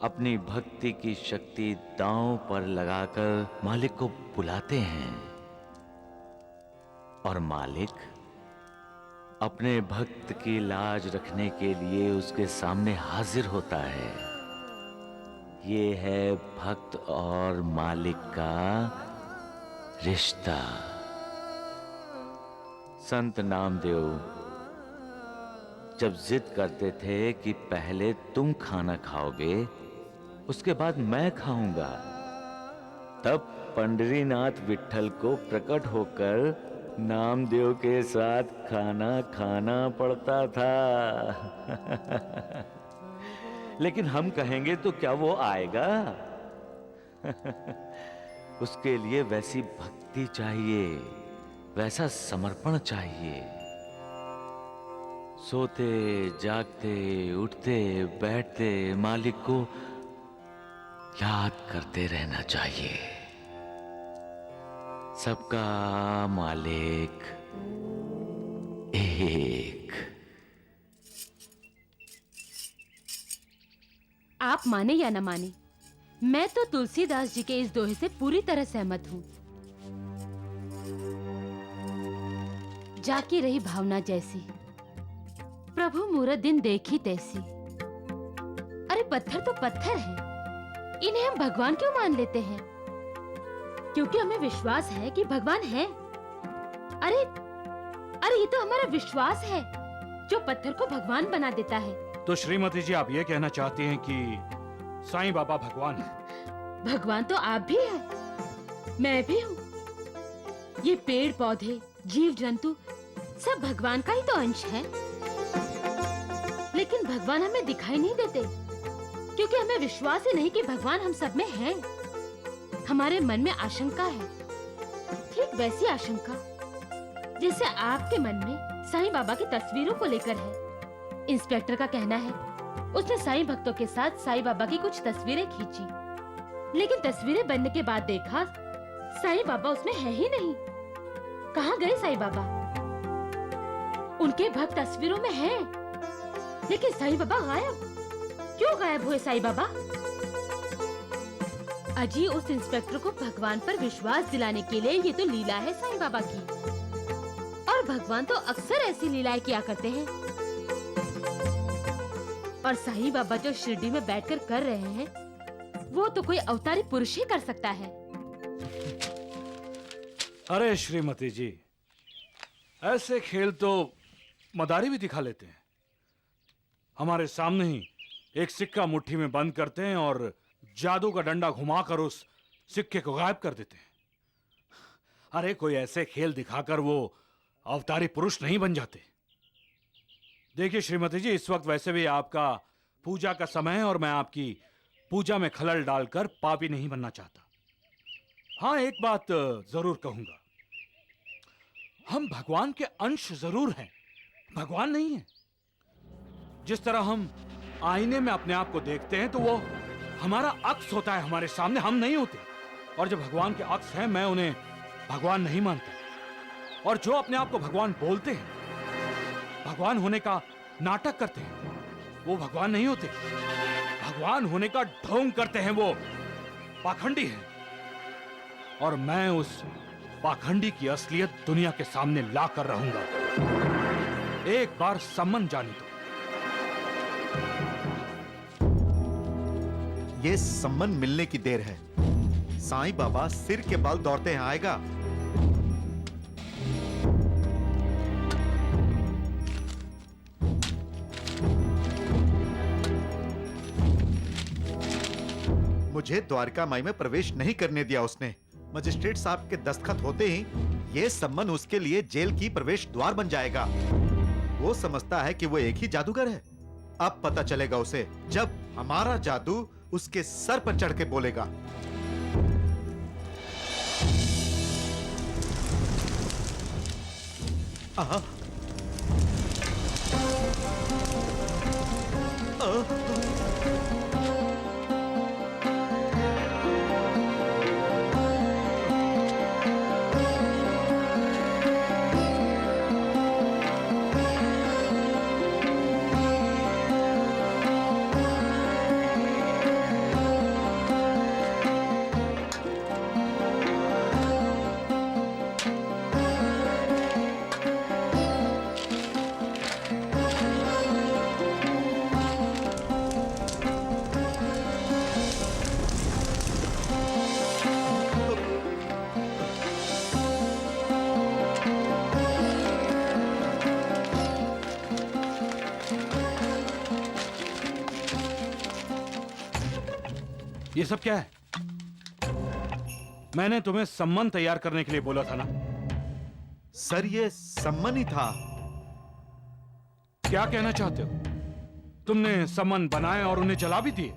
अपनी भक्ति की शक्ति दांव पर लगाकर मालिक को बुलाते हैं और मालिक अपने भक्त की लाज रखने के लिए उसके सामने हाजिर होता है। ये है भक्त और मालिक का रिश्ता। संत नामदेव जब जिद करते थे कि पहले तुम खाना खाओगे उसके बाद मैं खाऊंगा, तब पंडरीनाथ विट्ठल को प्रकट होकर नामदेव के साथ खाना खाना पड़ता था। लेकिन हम कहेंगे तो क्या वो आएगा? उसके लिए वैसी भक्ति चाहिए, वैसा समर्पण चाहिए। सोते जागते उठते बैठते मालिक को याद करते रहना चाहिए। सबका मालिक एक। आप माने या न माने, मैं तो तुलसीदास जी के इस दोहे से पूरी तरह सहमत हूँ। जाकी रही भावना जैसी, प्रभु मूरत दिन देखी तैसी। अरे पत्थर तो पत्थर है, इन्हें हम भगवान क्यों मान लेते हैं? क्योंकि हमें विश्वास है कि भगवान है। अरे अरे ये तो हमारा विश्वास है जो पत्थर को भगवान बना देता है। तो श्रीमती जी, आप ये कहना चाहती हैं कि साईं बाबा भगवान है? भगवान तो आप भी है, मैं भी हूँ। ये पेड़ पौधे जीव जंतु सब भगवान का ही तो अंश है। लेकिन भगवान हमें दिखाई नहीं देते क्योंकि हमें विश्वास ही नहीं कि भगवान हम सब में है। हमारे मन में आशंका है, ठीक वैसी आशंका जैसे आपके मन में साईं बाबा की तस्वीरों को लेकर है। इंस्पेक्टर का कहना है उसने साईं भक्तों के साथ साईं बाबा की कुछ तस्वीरें खींची, लेकिन तस्वीरें बनने के बाद देखा साईं बाबा उसमें है ही नहीं। कहाँ गए साईं बाबा? उनके भक्त तस्वीरों में हैं, लेकिन साईं बाबा गायब। क्यों गायब हुए साईं बाबा? अजी उस इंस्पेक्टर को भगवान पर विश्वास दिलाने के लिए ये तो लीला है साईं बाबा की, और भगवान तो अक्सर ऐसी लीलाएं किया करते हैं। और साईं बाबा जो शिरडी में बैठकर कर रहे हैं वो तो कोई अवतारी पुरुष ही कर सकता है। अरे श्रीमती जी, ऐसे खेल तो मदारी भी दिखा लेते हैं। हमारे सामने ही एक सिक्का मुट्ठी में बंद करते हैं और जादू का डंडा घुमाकर उस सिक्के को गायब कर देते हैं। अरे कोई ऐसे खेल दिखाकर वो अवतारी पुरुष नहीं बन जाते। देखिए श्रीमती जी, इस वक्त वैसे भी आपका पूजा का समय है और मैं आपकी पूजा में खलल डालकर पापी नहीं बनना चाहता। हाँ, एक बात जरूर कहूंगा, हम भगवान के अंश जरूर हैं, भगवान नहीं है। जिस तरह हम आईने में अपने आप को देखते हैं तो वो हमारा अक्स होता है हमारे सामने, हम नहीं होते। और जो भगवान के अक्स हैं, मैं उन्हें भगवान नहीं मानता। और जो अपने आप को भगवान बोलते हैं, भगवान होने का नाटक करते हैं, वो भगवान नहीं होते। भगवान होने का ढोंग करते हैं, वो पाखंडी हैं। और मैं उस पाखंडी की असलियत दुनिया के सामने ला कर रहूंगा। एक बार सम्मन जाने दो। ये सम्मन मिलने की देर है। साईं बाबा सिर के बल दौड़ते हैं, आएगा। मुझे द्वारका माई में प्रवेश नहीं करने दिया उसने। मजिस्ट्रेट साहब के दस्तखत होते ही ये सम्मन उसके लिए जेल की प्रवेश द्वार बन जाएगा। वो समझता है कि वो एक ही जादूगर है। अब पता चलेगा उसे जब हमारा जादू उसके सर पर चढ़ के बोलेगा। ये सब क्या है? मैंने तुम्हें सम्मन तैयार करने के लिए बोला था ना। सर ये सम्मन ही था। क्या कहना चाहते हो? तुमने सम्मन बनाए और उन्हें जला भी दिए?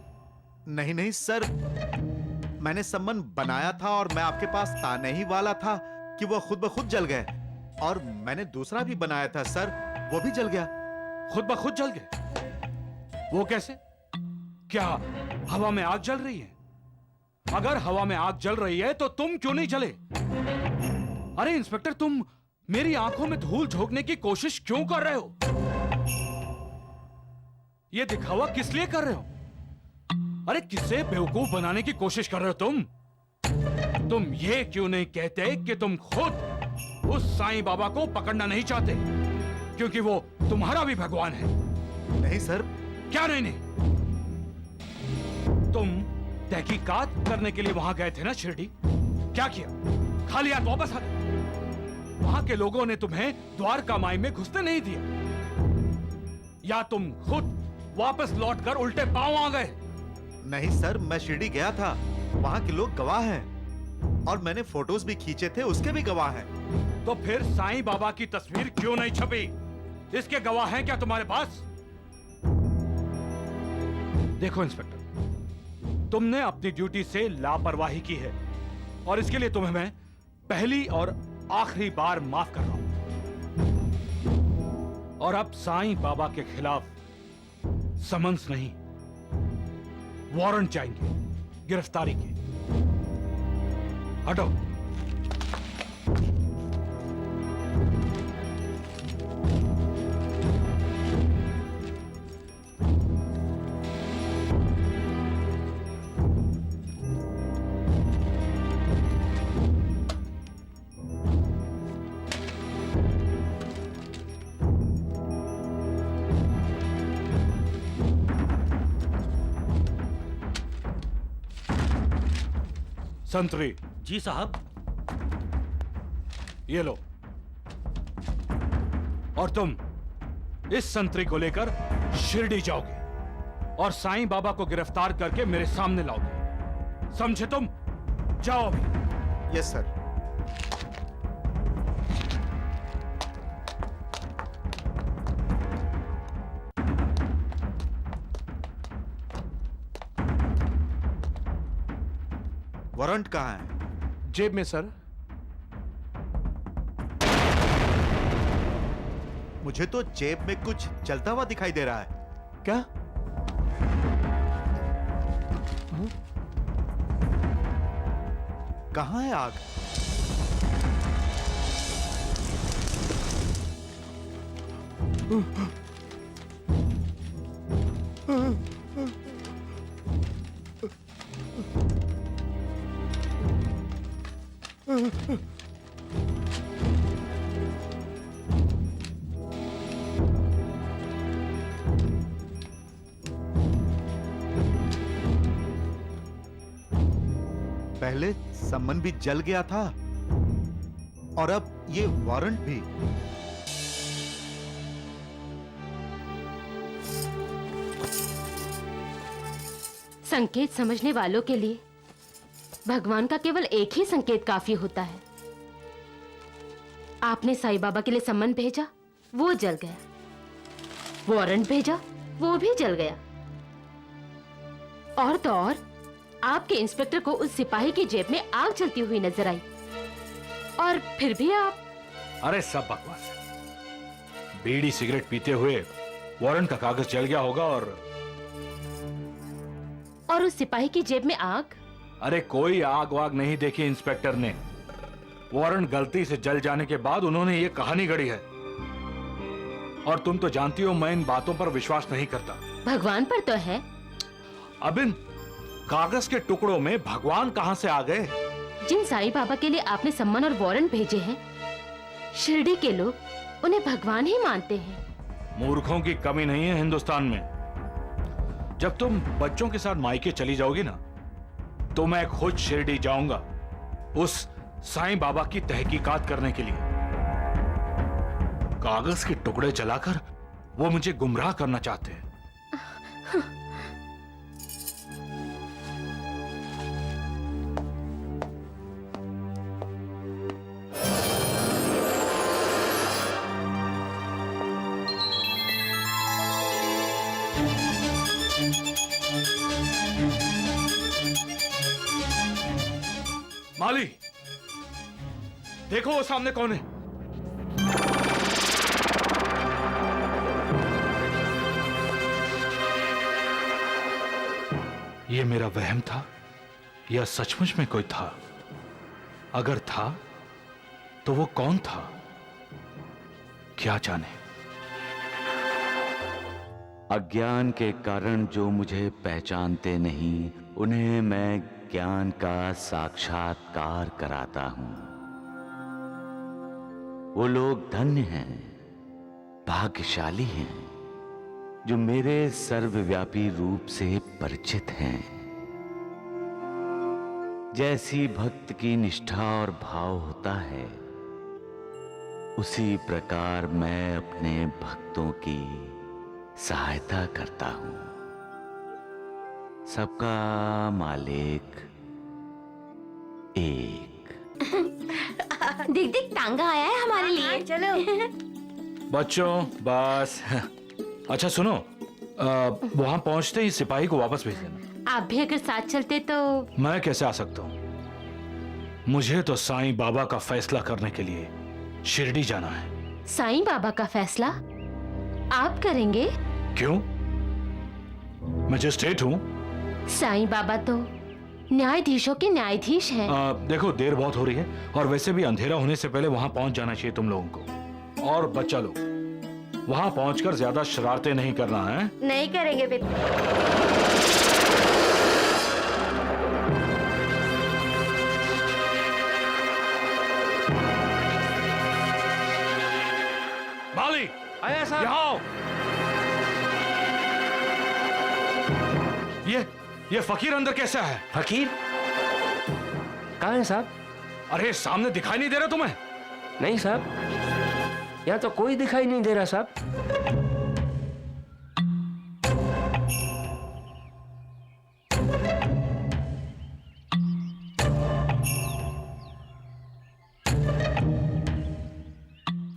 नहीं नहीं सर, मैंने सम्मन बनाया था और मैं आपके पास ताने ही वाला था कि वो खुद ब खुद जल गए। और मैंने दूसरा भी बनाया था सर, वो भी जल गया। खुद ब खुद जल गए? वो कैसे? क्या हवा में आग जल रही है? अगर हवा में आग जल रही है तो तुम क्यों नहीं जले? अरे इंस्पेक्टर, तुम मेरी आंखों में धूल झोंकने की कोशिश क्यों कर रहे हो? ये दिखावा किस लिए कर रहे हो? अरे किसे बेवकूफ बनाने की कोशिश कर रहे हो तुम? तुम ये क्यों नहीं कहते कि तुम खुद उस साईं बाबा को पकड़ना नहीं चाहते, क्योंकि वो तुम्हारा भी भगवान है? नहीं सर। क्या नहीं नहीं? तुम तहकीकात करने के लिए वहां गए थे ना शिरडी? क्या किया? खाली हाथ वापस आ गए? वहां के लोगों ने तुम्हें द्वारका माई में घुसने नहीं दिया, या तुम खुद वापस लौटकर उल्टे पांव आ गए? नहीं सर, मैं शिरडी गया था, वहां के लोग गवाह हैं और मैंने फोटोज भी खींचे थे, उसके भी गवाह हैं। तो फिर साईं बाबा की तस्वीर क्यों नहीं छपी? इसके गवाह हैं क्या तुम्हारे पास? देखो इंस्पेक्टर, तुमने अपनी ड्यूटी से लापरवाही की है और इसके लिए तुम्हें मैं पहली और आखिरी बार माफ कर रहा हूं। और अब साईं बाबा के खिलाफ समन्स नहीं, वारंट जाएंगे गिरफ्तारी के। हटो। संतरी। जी साहब। ये लो। और तुम इस संतरी को लेकर शिरडी जाओगे और साईं बाबा को गिरफ्तार करके मेरे सामने लाओगे, समझे तुम? जाओ अभी। Yes sir. वारंट कहाँ है? जेब में सर। मुझे तो जेब में कुछ चलता हुआ दिखाई दे रहा है। क्या? कहाँ है आग? पहले सम्मन भी जल गया था और अब ये वारंट भी। संकेत समझने वालों के लिए भगवान का केवल एक ही संकेत काफी होता है। आपने साईं बाबा के लिए सम्मन भेजा, वो जल गया। वारंट भेजा, वो भी जल गया। और तो और आपके इंस्पेक्टर को उस सिपाही की जेब में आग जलती हुई नजर आई, और फिर भी आप। अरे सब बकवास है। बीड़ी सिगरेट पीते हुए वारंट का कागज जल गया होगा और उस सिपाही की जेब में आग। अरे कोई आग वाग नहीं देखी इंस्पेक्टर ने। वारंट गलती से जल जाने के बाद उन्होंने ये कहानी गढ़ी है। और तुम तो जानती हो मैं इन बातों पर विश्वास नहीं करता। भगवान पर तो है। अब इन कागज के टुकड़ों में भगवान कहां से आ गए? जिन साईं बाबा के लिए आपने सम्मान और वारंट भेजे हैं, शिरडी के लोग उन्हें भगवान ही मानते हैं। मूर्खों की कमी नहीं है हिंदुस्तान में। जब तुम बच्चों के साथ मायके चली जाओगी ना, तो मैं खुद शिरडी जाऊंगा उस साईं बाबा की तहकीकात करने के लिए। कागज के टुकड़े जलाकर वो मुझे गुमराह करना चाहते हैं। माली, देखो वो सामने कौन है। ये मेरा वहम था या सचमुच में कोई था? अगर था तो वो कौन था, क्या जाने। अज्ञान के कारण जो मुझे पहचानते नहीं, उन्हें मैं ज्ञान का साक्षात्कार कराता हूं। वो लोग धन्य हैं, भाग्यशाली हैं, जो मेरे सर्वव्यापी रूप से परिचित हैं। जैसी भक्त की निष्ठा और भाव होता है, उसी प्रकार मैं अपने भक्तों की सहायता करता हूं। सबका मालिक एक। देख देख, टांगा आया है हमारे लिए। चलो बच्चों बस। अच्छा सुनो, वहां पहुंचते ही सिपाही को वापस भेज देना। आप भी अगर साथ चलते तो। मैं कैसे आ सकता हूं? मुझे तो साईं बाबा का फैसला करने के लिए शिरडी जाना है। साईं बाबा का फैसला आप करेंगे? क्यों? मैं मजिस्ट्रेट हूं। साईं बाबा तो न्यायाधीशों के न्यायाधीश हैं। देखो देर बहुत हो रही है, और वैसे भी अंधेरा होने से पहले वहां पहुंच जाना चाहिए तुम लोगों को। और बच्चा लोग, वहां पहुंचकर ज्यादा शरारतें नहीं करना है। नहीं करेंगे बेटा। माली, आया साहब। यहाँ आओ। ये फकीर अंदर कैसा है? फकीर कहाँ है साहब? अरे सामने दिखाई नहीं दे रहा तुम्हें? नहीं साहब, यहाँ तो कोई दिखाई नहीं दे रहा साहब।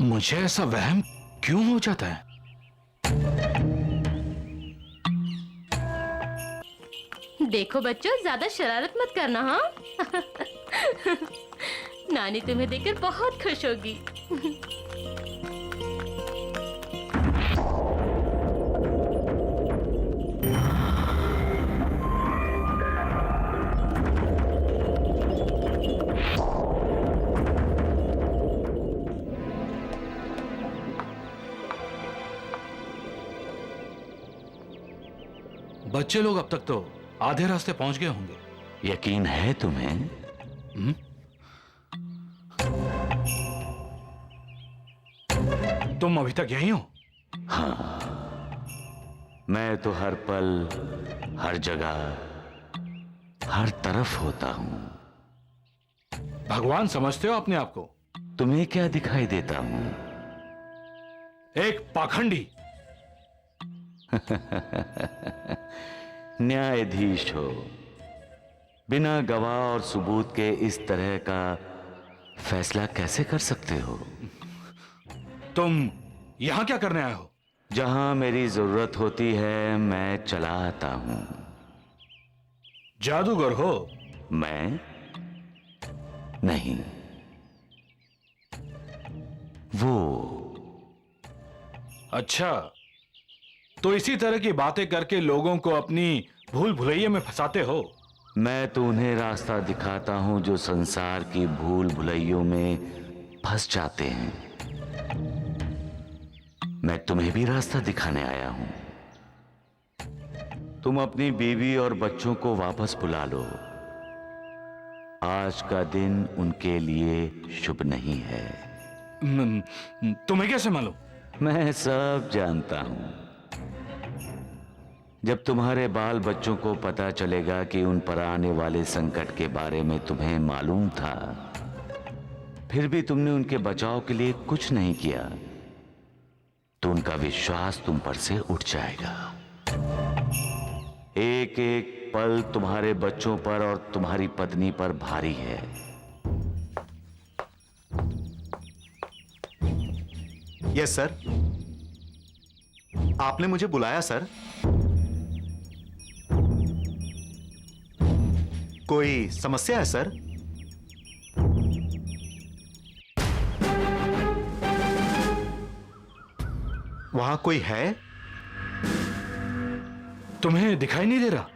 मुझे ऐसा वहम क्यों हो जाता है? देखो बच्चों, ज्यादा शरारत मत करना। हाँ नानी तुम्हें देखकर बहुत खुश होगी। बच्चे लोग अब तक तो आधे रास्ते पहुंच गए होंगे। यकीन है तुम्हें? तुम अभी तक यहीं हो? हाँ, मैं तो हर पल, हर जगह, हर तरफ होता हूं। भगवान समझते हो अपने आप को? तुम्हें क्या दिखाई देता हूं? एक पाखंडी। न्यायाधीश हो, बिना गवाह और सबूत के इस तरह का फैसला कैसे कर सकते हो? तुम यहां क्या करने आए हो? जहां मेरी जरूरत होती है मैं चला आता हूं। जादूगर हो? मैं नहीं, वो। अच्छा, तो इसी तरह की बातें करके लोगों को अपनी भूल भुलैया में फंसाते हो? मैं तो उन्हें रास्ता दिखाता हूं जो संसार की भूल भुलैयों में फंस जाते हैं। मैं तुम्हें भी रास्ता दिखाने आया हूं। तुम अपनी बीवी और बच्चों को वापस बुला लो। आज का दिन उनके लिए शुभ नहीं है। तुम्हें कैसे मालूम? मैं सब जानता हूं। जब तुम्हारे बाल बच्चों को पता चलेगा कि उन पर आने वाले संकट के बारे में तुम्हें मालूम था, फिर भी तुमने उनके बचाव के लिए कुछ नहीं किया, तो उनका विश्वास तुम पर से उठ जाएगा। एक एक पल तुम्हारे बच्चों पर और तुम्हारी पत्नी पर भारी है। Yes sir. आपने मुझे बुलाया सर? कोई समस्या है सर? वहां कोई है? तुम्हें दिखाई नहीं दे रहा?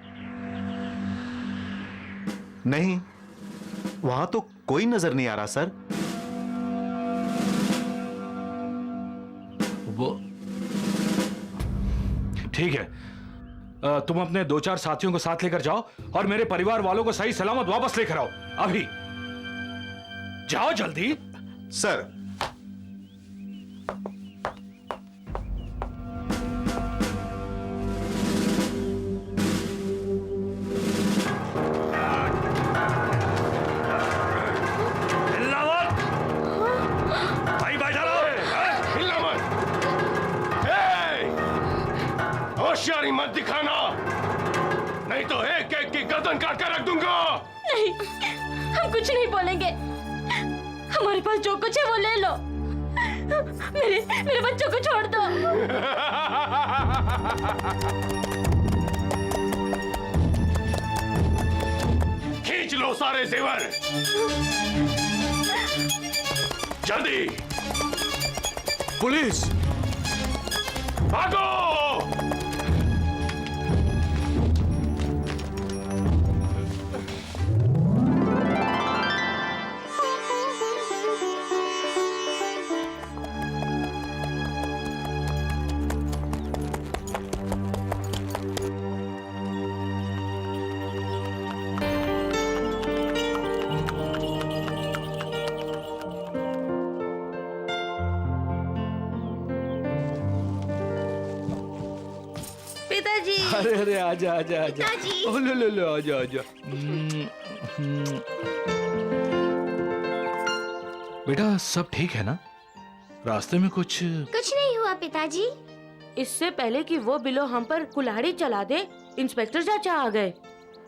नहीं, वहां तो कोई नजर नहीं आ रहा सर। वो ठीक है, तुम अपने 2-4 साथियों को साथ लेकर जाओ और मेरे परिवार वालों को सही सलामत वापस लेकर आओ। अभी जाओ जल्दी। सर, होशियारी मत दिखाना, नहीं तो एक एक की गर्दन काट कर रख दूंगा। नहीं, हम कुछ नहीं बोलेंगे। हमारे पास जो कुछ है वो ले लो। मेरे बच्चों को छोड़ दो। खींच लो सारे जेवर, जल्दी। पुलिस, भागो। अरे अरे आजा आजा आजा। ओ लो आजा आजा। बेटा सब ठीक है ना? रास्ते में कुछ नहीं हुआ पिताजी। इससे पहले कि वो बिलो हम पर कुल्हाड़ी चला दे, इंस्पेक्टर चाचा आ गए।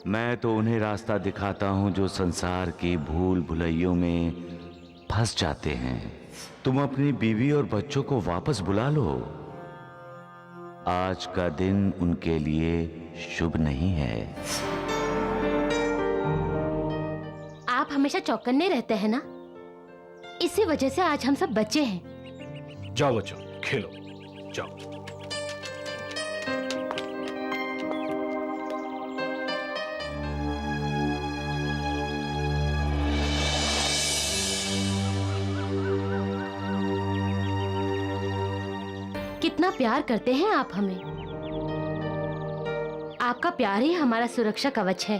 मैं तो उन्हें रास्ता दिखाता हूँ जो संसार की भूल भुलैयों में फंस जाते हैं। तुम अपनी बीवी और बच्चों को वापस बुला लो। आज का दिन उनके लिए शुभ नहीं है। आप हमेशा चौकन्ने रहते हैं ना, इसी वजह से आज हम सब बचे हैं। जाओ बच्चों, खेलो, जाओ। कितना प्यार करते हैं आप हमें। आपका प्यार ही हमारा सुरक्षा कवच है।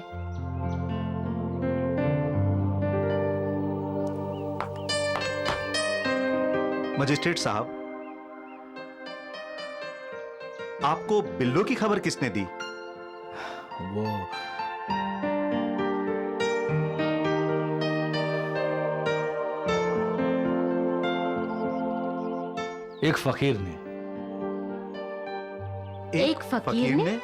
मजिस्ट्रेट साहब, आपको बिल्लो की खबर किसने दी? वो एक फकीर ने। एक फकीर ने?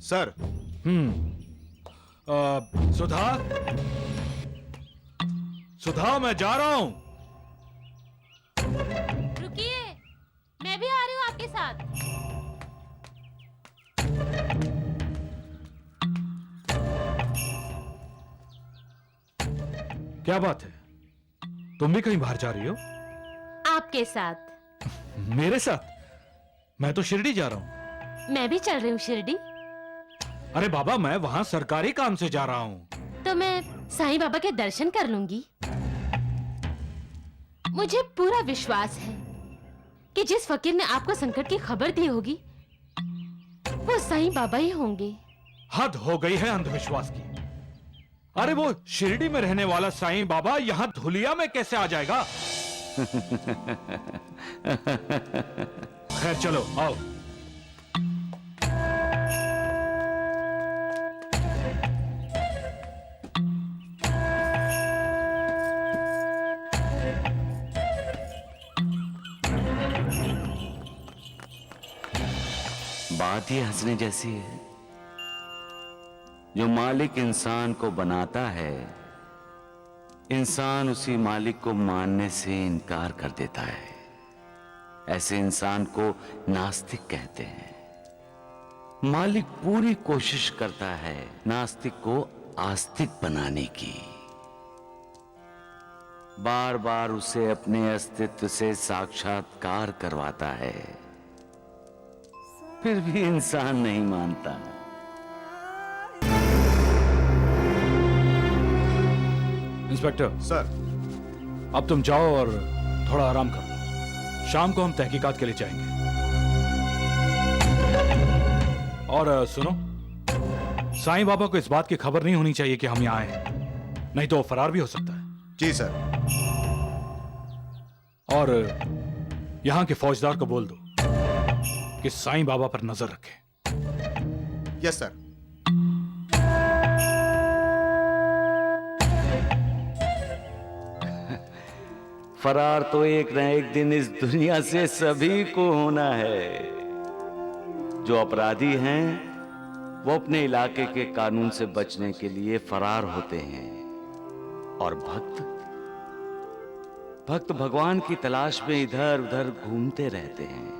सर। सुधा, सुधा मैं जा रहा हूं। रुकिए, मैं भी आ रही हूँ आपके साथ। क्या बात है, तुम भी कहीं बाहर जा रही हो? आपके साथ। मेरे साथ? मैं तो शिरडी जा रहा हूं। मैं भी चल रही हूँ शिरडी। अरे बाबा, मैं वहां सरकारी काम से जा रहा हूं। तो मैं साईं बाबा के दर्शन कर लूंगी। मुझे पूरा विश्वास है कि जिस फकीर ने आपको संकट की खबर दी होगी वो साईं बाबा ही होंगे। हद हो गई है अंधविश्वास की। अरे वो शिरडी में रहने वाला साईं बाबा यहां धुलिया में कैसे आ जाएगा? खैर चलो आओ। बात ही हंसने जैसी है। जो मालिक इंसान को बनाता है, इंसान उसी मालिक को मानने से इनकार कर देता है। ऐसे इंसान को नास्तिक कहते हैं। मालिक पूरी कोशिश करता है नास्तिक को आस्तिक बनाने की, बार बार उसे अपने अस्तित्व से साक्षात्कार करवाता है, फिर भी इंसान नहीं मानता। इंस्पेक्टर सर, अब तुम जाओ और थोड़ा आराम करो। शाम को हम तहकीकात के लिए जाएंगे। और सुनो, साईं बाबा को इस बात की खबर नहीं होनी चाहिए कि हम यहाँ आए हैं, नहीं तो वो फरार भी हो सकता है। जी सर। और यहाँ के फौजदार को बोल दो कि साईं बाबा पर नजर रखे। Yes sir. फरार तो एक न एक दिन इस दुनिया से सभी को होना है। जो अपराधी हैं वो अपने इलाके के कानून से बचने के लिए फरार होते हैं, और भक्त भगवान की तलाश में इधर उधर घूमते रहते हैं।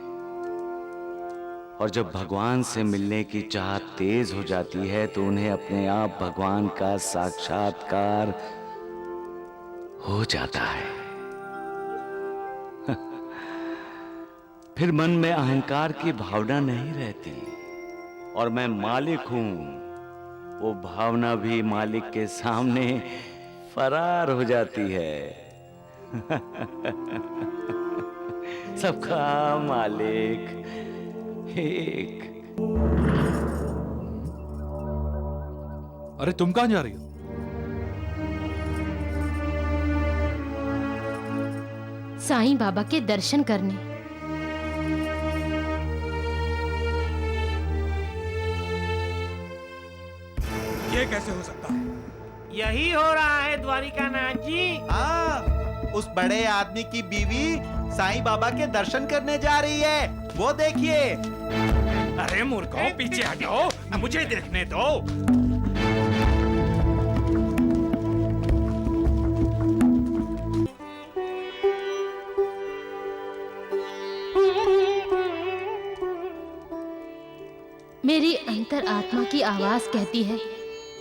और जब भगवान से मिलने की चाहत तेज हो जाती है तो उन्हें अपने आप भगवान का साक्षात्कार हो जाता है। फिर मन में अहंकार की भावना नहीं रहती और मैं मालिक हूं, वो भावना भी मालिक के सामने फरार हो जाती है। सबका मालिक एक। अरे तुम कहां जा रही हो? साईं बाबा के दर्शन करने। ये कैसे हो सकता है? यही हो रहा है द्वारिकानाथ जी। हाँ, उस बड़े आदमी की बीवी साईं बाबा के दर्शन करने जा रही है, वो देखिए। अरे मूर्खों, पीछे हटो, मुझे देखने दो। मेरी अंतर आत्मा की आवाज कहती है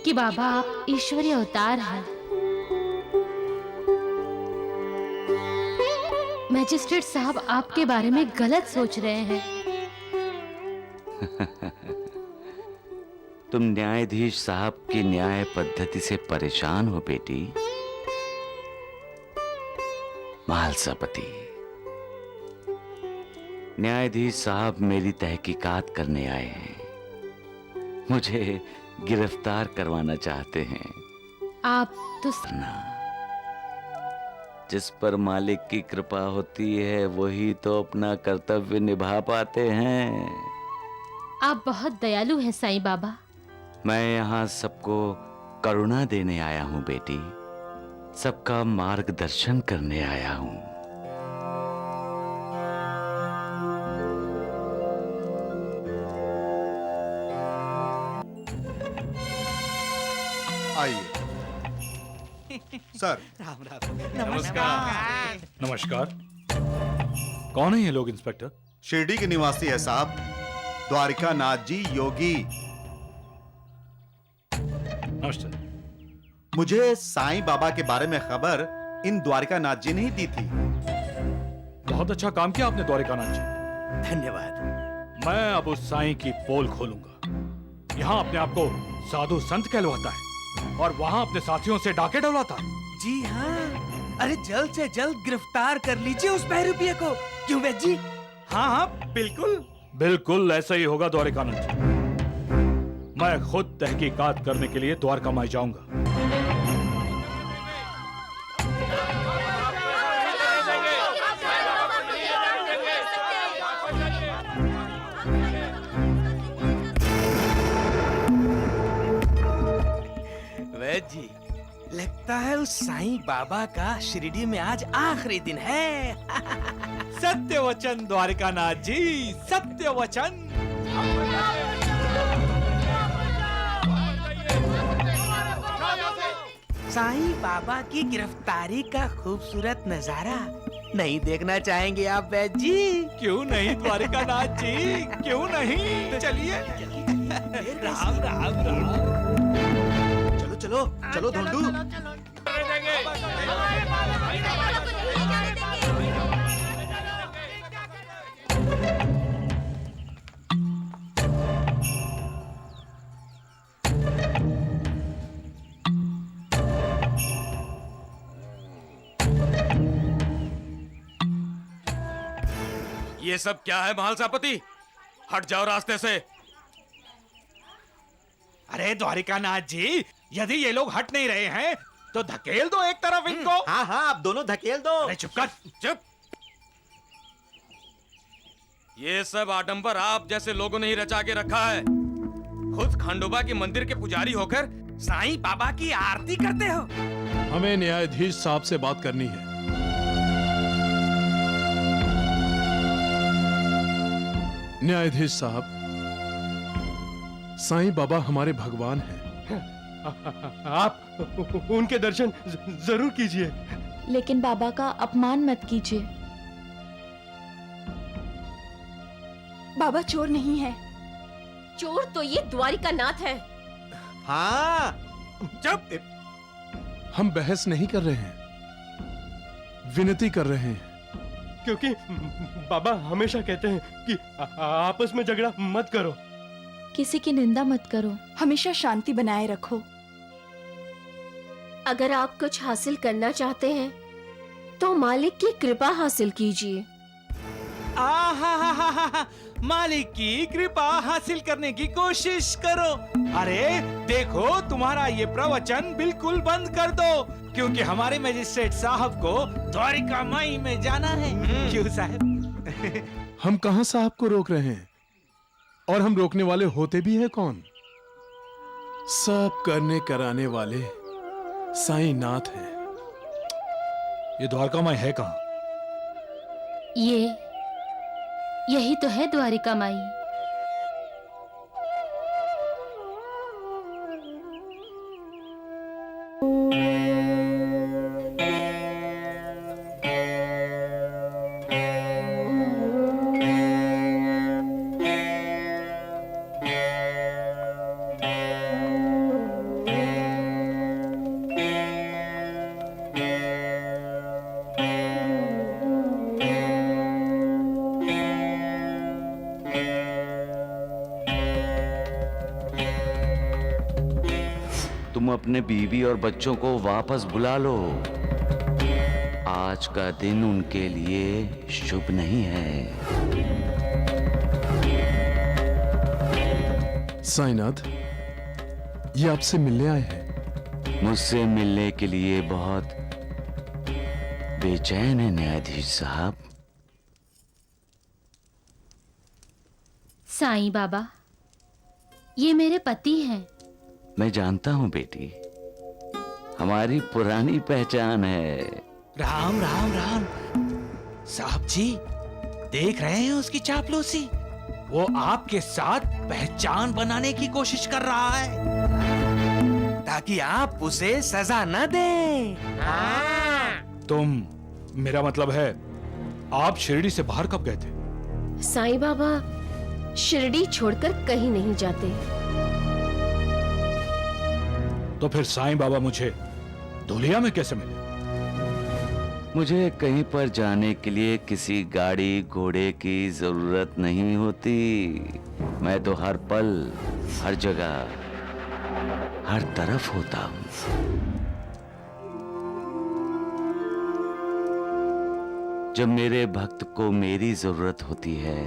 कि बाबा आप ईश्वरीय अवतार हैं। मैजिस्ट्रेट साहब आपके बारे में गलत सोच रहे हैं। तुम न्यायाधीश साहब की न्याय पद्धति से परेशान हो बेटी। महालसापति, न्यायाधीश साहब मेरी तहकीकात करने आए हैं, मुझे गिरफ्तार करवाना चाहते हैं। आप तो जिस पर मालिक की कृपा होती है वही तो अपना कर्तव्य निभा पाते हैं। आप बहुत दयालु हैं साईं बाबा। मैं यहाँ सबको करुणा देने आया हूँ बेटी, सबका मार्गदर्शन करने आया हूँ। आइए सर। राम राम। नमस्कार। नमस्कार। कौन है ये लोग इंस्पेक्टर? शिरडी के निवासी है साहब, द्वारिकानाथ जी योगी। नमस्ते। मुझे साईं बाबा के बारे में खबर इन द्वारिकानाथ जी ने ही दी थी। बहुत अच्छा काम किया आपने द्वारिकानाथ जी। धन्यवाद। मैं अब उस साईं की पोल खोलूंगा। यहाँ अपने आप को साधु संत कहलवाता है और वहाँ अपने साथियों से डाके डलवाता है। जी हाँ, अरे जल्द से जल्द गिरफ्तार कर लीजिए उस बहरूपिये को। क्यों वैद जी? हाँ हाँ, बिल्कुल बिल्कुल ऐसा ही होगा द्वारिकानाथ जी। मैं खुद तहकीकात करने के लिए द्वारका माई जाऊंगा। वैद जी, लगता है उस साईं बाबा का शिरडी में आज आखिरी दिन है। सत्य वचन द्वारिकानाथ जी, सत्य वचन। साईं बाबा की गिरफ्तारी का खूबसूरत नजारा नहीं देखना चाहेंगे आप वैद जी? क्यों नहीं द्वारिकानाथ जी, क्यों नहीं? चलिए। राम राम राम। चलो चलो चलो धोंडू। ये सब क्या है महालसापति? हट जाओ रास्ते से। अरे द्वारिकानाथ जी, यदि ये लोग हट नहीं रहे हैं तो धकेल दो एक तरफ इनको। हाँ हाँ, आप दोनों धकेल दो। अरे चुप कर। चुप। ये सब आडंबर आप जैसे लोगों ने ही रचा के रखा है। खुद खंडोबा के मंदिर के पुजारी होकर साईं बाबा की आरती करते हो। हमें न्यायाधीश साहब से बात करनी है। न्यायाधीश साहब, साईं बाबा हमारे भगवान हैं। आप उनके दर्शन जरूर कीजिए। लेकिन बाबा का अपमान मत कीजिए। बाबा चोर नहीं है। चोर तो ये द्वारिकानाथ है। हाँ, चुप। हम बहस नहीं कर रहे हैं, विनती कर रहे हैं। क्योंकि बाबा हमेशा कहते हैं कि आपस में झगड़ा मत करो। किसी की निंदा मत करो, हमेशा शांति बनाए रखो। अगर आप कुछ हासिल करना चाहते हैं तो मालिक की कृपा हासिल कीजिए। मालिक की कृपा हासिल करने की कोशिश करो। अरे देखो, तुम्हारा ये प्रवचन बिल्कुल बंद कर दो, क्योंकि हमारे मजिस्ट्रेट साहब को द्वारिका माई में जाना है। क्यों साहब? हम कहां साहब को रोक रहे हैं, और हम रोकने वाले होते भी हैं कौन? सब करने कराने वाले साईं नाथ हैं। ये द्वारका माई है कहां? यही तो है द्वारिका माई। तुम अपने बीवी और बच्चों को वापस बुला लो। आज का दिन उनके लिए शुभ नहीं है। साईनाथ, ये आपसे मिलने आए हैं। मुझसे मिलने के लिए बहुत बेचैन है न्यायाधीश साहब। साईं बाबा, ये मेरे पति हैं। मैं जानता हूं बेटी, हमारी पुरानी पहचान है। राम राम राम। साहब जी, देख रहे हैं उसकी चापलूसी? वो आपके साथ पहचान बनाने की कोशिश कर रहा है ताकि आप उसे सजा न दें। तुम, मेरा मतलब है, आप शिरडी से बाहर कब गए थे? साईं बाबा शिरडी छोड़कर कहीं नहीं जाते। तो फिर साईं बाबा मुझे धुलिया में कैसे मिले? मुझे कहीं पर जाने के लिए किसी गाड़ी घोड़े की जरूरत नहीं होती। मैं तो हर पल, हर जगह, हर तरफ होता हूं। जब मेरे भक्त को मेरी जरूरत होती है,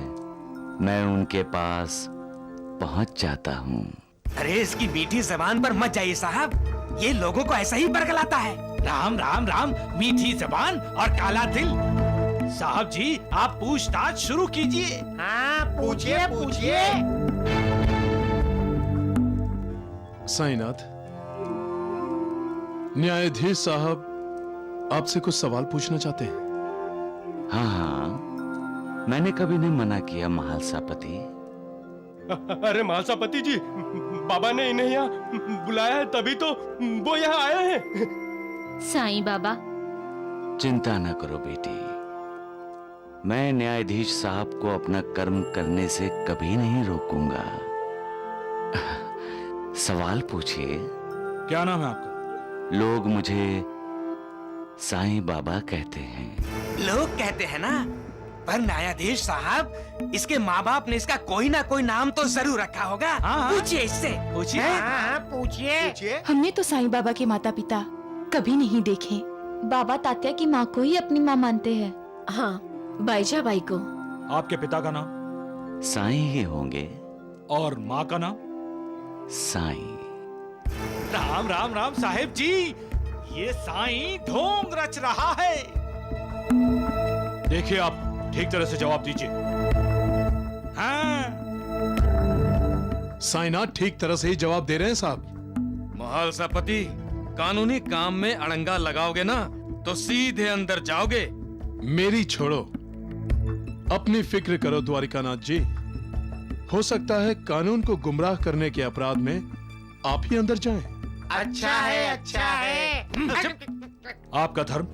मैं उनके पास पहुंच जाता हूं। अरे इसकी मीठी जबान पर मत जाइए साहब, ये लोगों को ऐसा ही बरगलाता है। राम राम राम। मीठी जबान और काला दिल। साहब जी, आप पूछताछ शुरू कीजिए। हाँ, पूछिए पूछिए। साईनाथ, न्यायाधीश साहब आपसे कुछ सवाल पूछना चाहते हैं। हाँ हाँ, मैंने कभी नहीं मना किया महालसापति। अरे महालसापति जी, बाबा ने इन्हें यहाँ बुलाया है, तभी तो वो यहाँ आए हैं। साईं बाबा, चिंता न करो बेटी, मैं न्यायाधीश साहब को अपना कर्म करने से कभी नहीं रोकूंगा। सवाल पूछिए। क्या नाम है आपका? लोग मुझे साईं बाबा कहते हैं। लोग कहते हैं ना, पर न्यायाधीश साहब, इसके माँ बाप ने इसका कोई ना कोई नाम तो जरूर रखा होगा। पूछिए इससे। पूछिए। पूछिए। हमने तो साईं बाबा के माता पिता कभी नहीं देखे। बाबा तात्या की माँ को ही अपनी माँ मानते हैं। हाँ, बाईजा बाई को। आपके पिता का नाम? साईं ही होंगे। और माँ का नाम? साईं। राम राम राम साहेब जी, ये साईं ढोंग रच रहा है। देखिए, आप ठीक तरह से जवाब दीजिए। हाँ। साईनाथ ठीक तरह से ही जवाब दे रहे हैं साहब। महालसापति, कानूनी काम में अड़ंगा लगाओगे ना तो सीधे अंदर जाओगे। मेरी छोड़ो, अपनी फिक्र करो द्वारिकानाथ जी। हो सकता है कानून को गुमराह करने के अपराध में आप ही अंदर जाएं। अच्छा है, अच्छा है। आपका धर्म?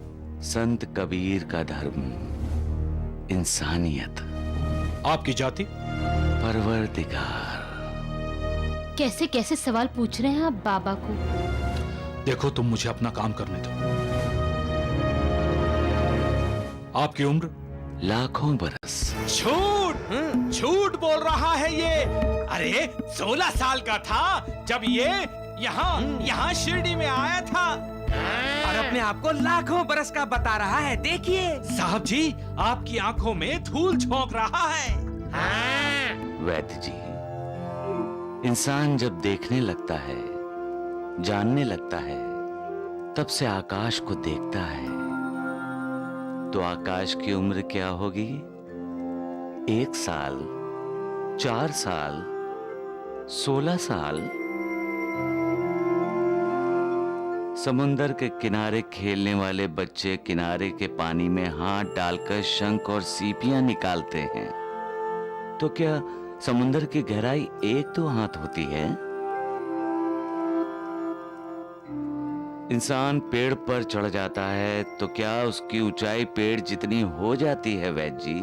संत कबीर का धर्म इंसानियत। आपकी जाति? परवरदिगार। कैसे कैसे सवाल पूछ रहे हैं आप बाबा को। देखो, तुम मुझे अपना काम करने दो। आपकी उम्र? लाखों बरस। झूठ झूठ बोल रहा है ये। अरे 16 साल का था जब ये यहाँ शिरडी में आया था। और अपने आप को लाखों बरस का बता रहा है। देखिए साहब जी, आपकी आंखों में धूल झोंक रहा है। वैद्य जी, इंसान जब देखने लगता है, जानने लगता है, तब से आकाश को देखता है। तो आकाश की उम्र क्या होगी? 1 साल, 4 साल, 16 साल। समुंदर के किनारे खेलने वाले बच्चे किनारे के पानी में हाथ डालकर शंख और सीपियां निकालते हैं। तो क्या समुंदर की गहराई 1-2 हाथ होती है? इंसान पेड़ पर चढ़ जाता है तो क्या उसकी ऊंचाई पेड़ जितनी हो जाती है वैद्य जी?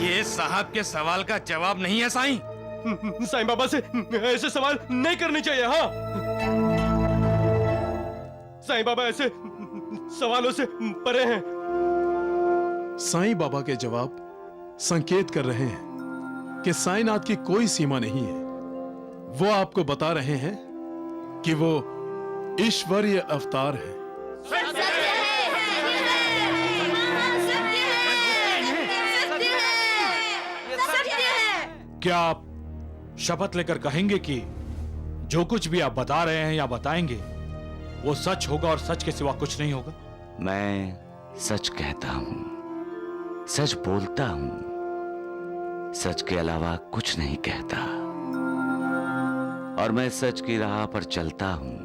ये साहब के सवाल का जवाब नहीं है साईं। साईं बाबा से ऐसे सवाल नहीं करने चाहिए। हाँ, साईं बाबा ऐसे सवालों से परे हैं। साईं बाबा के जवाब संकेत कर रहे हैं कि साईनाथ की कोई सीमा नहीं है। वो आपको बता रहे हैं कि वो ईश्वरीय अवतार है। क्या आप शपथ लेकर कहेंगे कि जो कुछ भी आप बता रहे हैं या बताएंगे वो सच होगा और सच के सिवा कुछ नहीं होगा? मैं सच कहता हूं, सच बोलता हूं, सच के अलावा कुछ नहीं कहता। और मैं सच की राह पर चलता हूं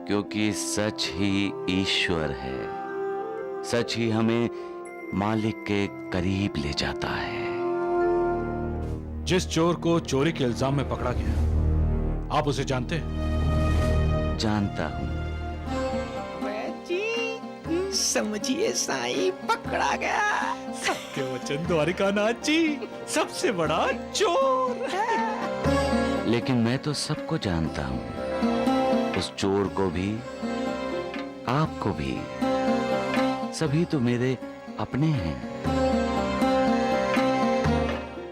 क्योंकि सच ही ईश्वर है। सच ही हमें मालिक के करीब ले जाता है। जिस चोर को चोरी के इल्जाम में पकड़ा गया, आप उसे जानते हैं? जानता हूं। समझिए साईं पकड़ा गया। सत्य वचन द्वारिकानाथ जी सबसे बड़ा चोर है। लेकिन मैं तो सबको जानता हूं, उस चोर को भी, आपको भी। सभी तो मेरे अपने हैं।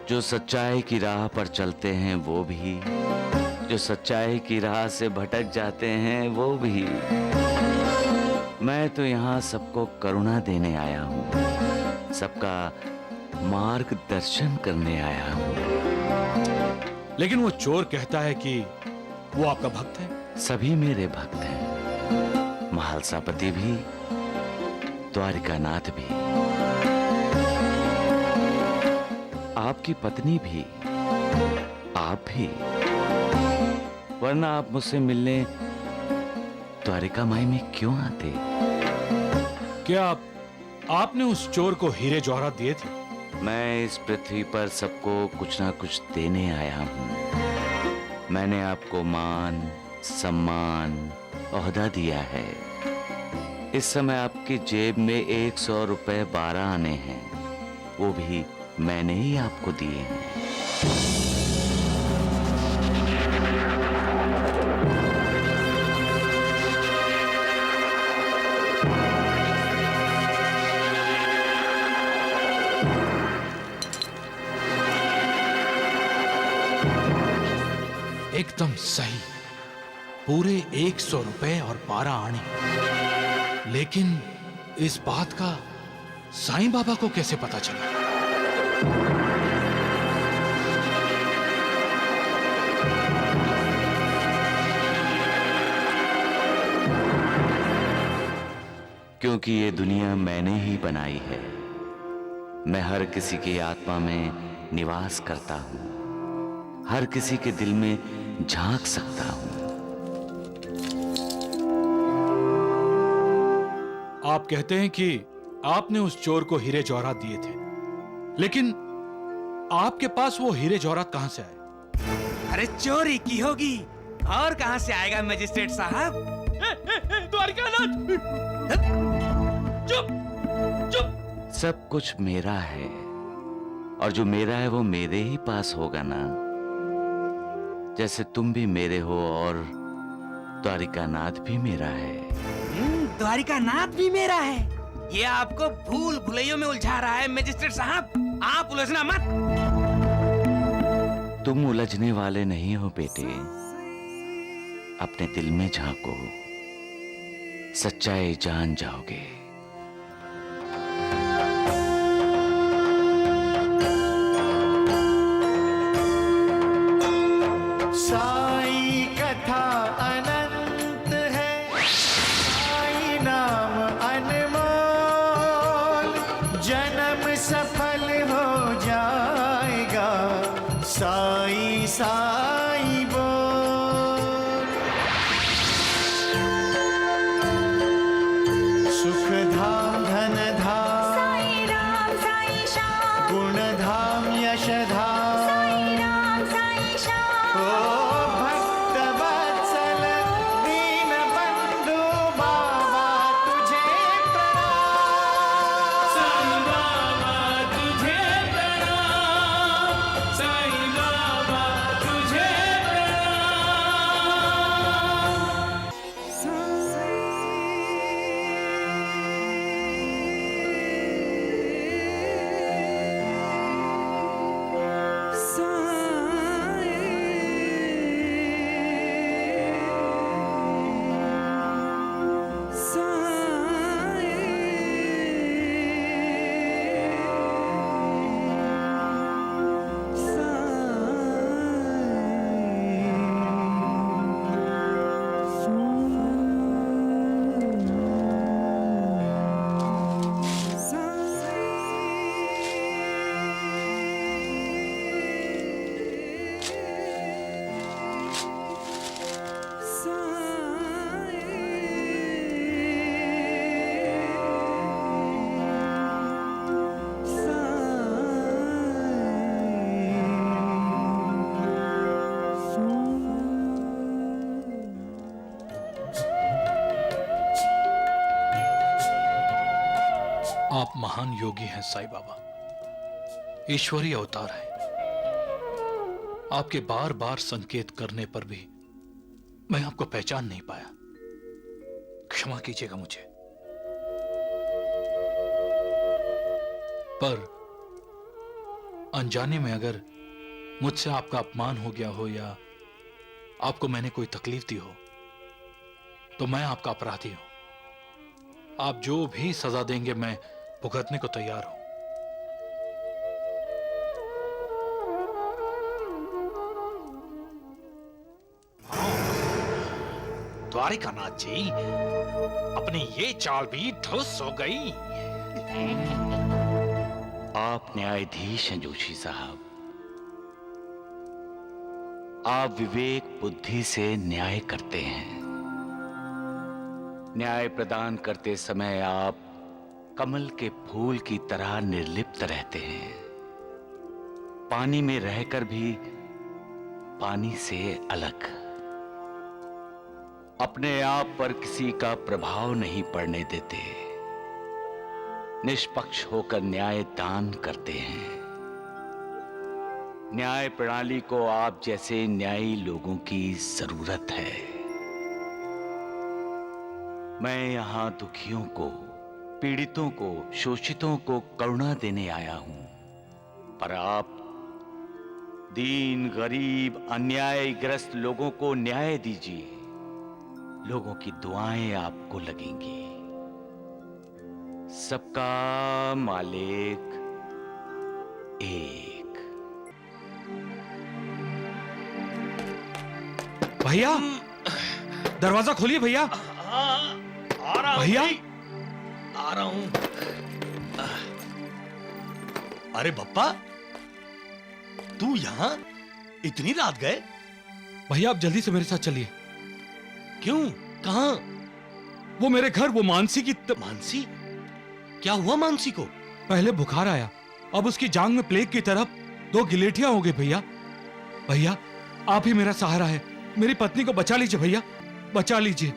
जो सच्चाई की राह पर चलते हैं वो भी, जो सच्चाई की राह से भटक जाते हैं वो भी। मैं तो यहाँ सबको करुणा देने आया हूँ, सबका मार्गदर्शन करने आया हूँ। लेकिन वो चोर कहता है कि वो आपका भक्त है। सभी मेरे भक्त हैं, महालसापति भी, द्वारिकानाथ भी, आपकी पत्नी भी, आप भी। वरना आप मुझसे मिलने द्वारिका माई में क्यों आते? क्या आपने उस चोर को हीरे जवाहरात दिए थे? मैं इस पृथ्वी पर सबको कुछ ना कुछ देने आया हूँ। मैंने आपको मान, सम्मान, ओहदा दिया है। इस समय आपकी जेब में 100 रुपए 12 आने हैं, वो भी मैंने ही आपको दिए हैं। एकदम सही, पूरे 100 रुपए और 12 आने। लेकिन इस बात का साईं बाबा को कैसे पता चला? क्योंकि ये दुनिया मैंने ही बनाई है। मैं हर किसी की आत्मा में निवास करता हूं, हर किसी के दिल में झांक सकता हूं। आप कहते हैं कि आपने उस चोर को हीरे जवाहरात दिए थे, लेकिन आपके पास वो हीरे जवाहरात कहां से आए? अरे चोरी की होगी, और कहां से आएगा मजिस्ट्रेट साहब? द्वारिकानाथ, चुप चुप। सब कुछ मेरा है, और जो मेरा है वो मेरे ही पास होगा ना। जैसे तुम भी मेरे हो और द्वारिकानाथ भी मेरा है। द्वारिकानाथ भी मेरा है। ये आपको भूल भुलैयों में उलझा रहा है मजिस्ट्रेट साहब, आप उलझना मत। तुम उलझने वाले नहीं हो बेटे, अपने दिल में झांको, सच्चाई जान जाओगे। साई कथा अनंत है, साई नाम अनमोल, जन्म सफल हो जाएगा, साई साई बोल। सुख धाम धन धाम, साई राम साई श्याम, गुण धाम यश धाम, साई राम साई श्याम। ओ भक्त वत्सल दीन बंधु बाबा तुझे प्रणाम, साई बाबा तुझे प्रणाम, साई बाबा तुझे आप महान योगी हैं साईं बाबा, ईश्वरीय अवतार है। आपके बार बार संकेत करने पर भी मैं आपको पहचान नहीं पाया, क्षमा कीजिएगा मुझे। पर अनजाने में अगर मुझसे आपका अपमान हो गया हो या आपको मैंने कोई तकलीफ दी हो तो मैं आपका अपराधी हूं। आप जो भी सजा देंगे मैं भुगतने को तैयार हूं। द्वारिकानाथ जी, अपनी ये चाल भी धुस हो गई। आप न्यायाधीश हैं जोशी साहब, आप विवेक बुद्धि से न्याय करते हैं। न्याय प्रदान करते समय आप कमल के फूल की तरह निर्लिप्त रहते हैं, पानी में रहकर भी पानी से अलग, अपने आप पर किसी का प्रभाव नहीं पड़ने देते, निष्पक्ष होकर न्याय दान करते हैं। न्याय प्रणाली को आप जैसे न्यायी लोगों की जरूरत है। मैं यहां दुखियों को, पीड़ितों को, शोषितों को करुणा देने आया हूं, पर आप दीन गरीब अन्यायग्रस्त लोगों को न्याय दीजिए। लोगों की दुआएं आपको लगेंगी। सबका मालिक एक। भैया, दरवाजा खोलिए भैया। आ रहा हूं भैया, आ रहा हूं। अरे बप्पा, तू यहां इतनी रात गए? भैया आप जल्दी से मेरे साथ चलिए। क्यों? कहां? वो मेरे घर, वो मानसी की मानसी? क्या हुआ मानसी को? पहले बुखार आया, अब उसकी जांग में प्लेग की तरफ 2 गिलेटियां हो गई भैया। भैया आप ही मेरा सहारा है, मेरी पत्नी को बचा लीजिए भैया, बचा लीजिए।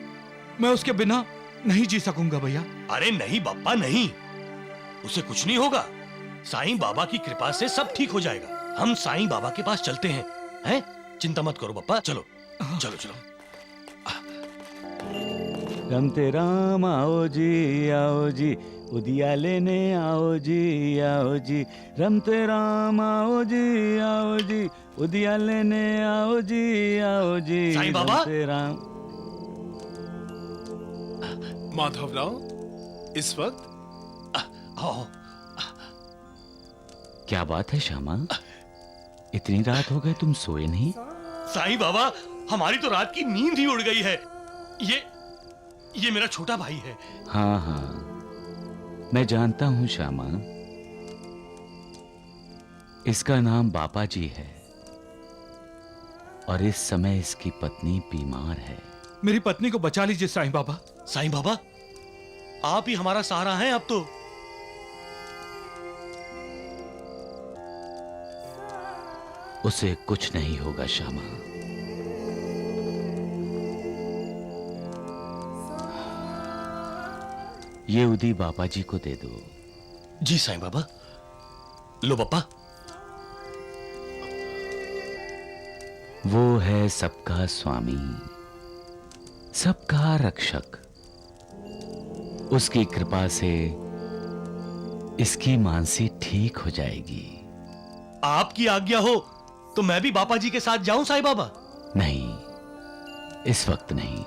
मैं उसके बिना नहीं जी सकूंगा भैया। अरे नहीं बप्पा नहीं, उसे कुछ नहीं होगा। साईं बाबा की कृपा से सब ठीक हो जाएगा। हम साईं बाबा के पास चलते हैं, हैं? चिंता मत करो बप्पा, चलो चलो चलो। रमते राम आओ जी उदिया लेने आओ जी रमते राम आओ जी उदिया लेने आओ जी साईं बाबा? रमते राम। माधवराव, इस वक्त? आओ। क्या बात है श्यामा, इतनी रात हो गई तुम सोए नहीं? साईं बाबा, हमारी तो रात की नींद ही उड़ गई है। ये मेरा छोटा भाई है। हाँ हाँ, मैं जानता हूं श्यामा। इसका नाम बापा जी है और इस समय इसकी पत्नी बीमार है। मेरी पत्नी को बचा लीजिए साईं बाबा। साईं बाबा, आप ही हमारा सहारा हैं अब तो। उसे कुछ नहीं होगा श्यामा। ये उदी बाबा जी को दे दो। जी साईं बाबा। लो बप्पा। वो है सबका स्वामी, सबका रक्षक। उसकी कृपा से इसकी मानसी ठीक हो जाएगी। आपकी आज्ञा हो तो मैं भी बापा जी के साथ जाऊं साईं बाबा? नहीं, इस वक्त नहीं।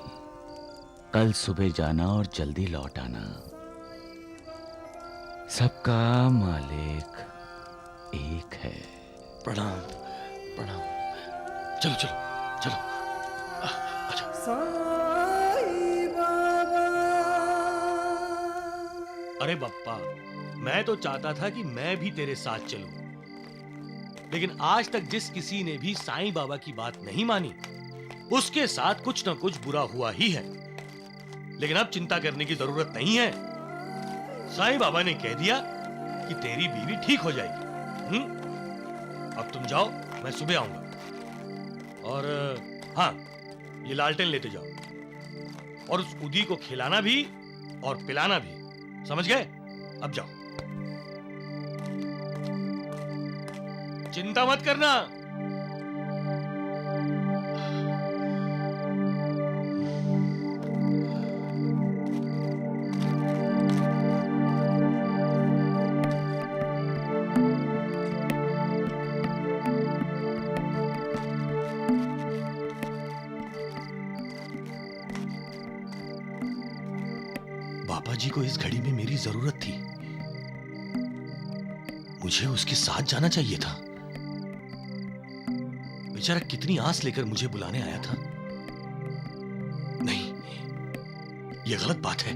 कल सुबह जाना और जल्दी लौट आना। सबका मालिक एक है। प्रणाम प्रणाम। चलो चलो चलो। अरे बप्पा, मैं तो चाहता था कि मैं भी तेरे साथ चलूं, लेकिन आज तक जिस किसी ने भी साईं बाबा की बात नहीं मानी, उसके साथ कुछ न कुछ बुरा हुआ ही है। लेकिन अब चिंता करने की जरूरत नहीं है। साईं बाबा ने कह दिया कि तेरी बीवी ठीक हो जाएगी। अब तुम जाओ, मैं सुबह आऊंगा। और हाँ, ये लालटेन लेते जाओ और उस उदी को खिलाना भी और पिलाना भी, समझ गए? अब जाओ, चिंता मत करना। बाबा जी को इस घड़ी में मेरी जरूरत थी। मुझे उसके साथ जाना चाहिए था। बेचारा कितनी आस लेकर मुझे बुलाने आया था। नहीं, यह गलत बात है।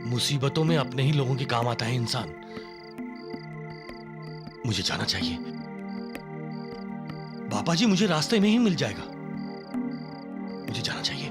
मुसीबतों में अपने ही लोगों के काम आता है इंसान। मुझे जाना चाहिए। बाबा जी मुझे रास्ते में ही मिल जाएगा। मुझे जाना चाहिए।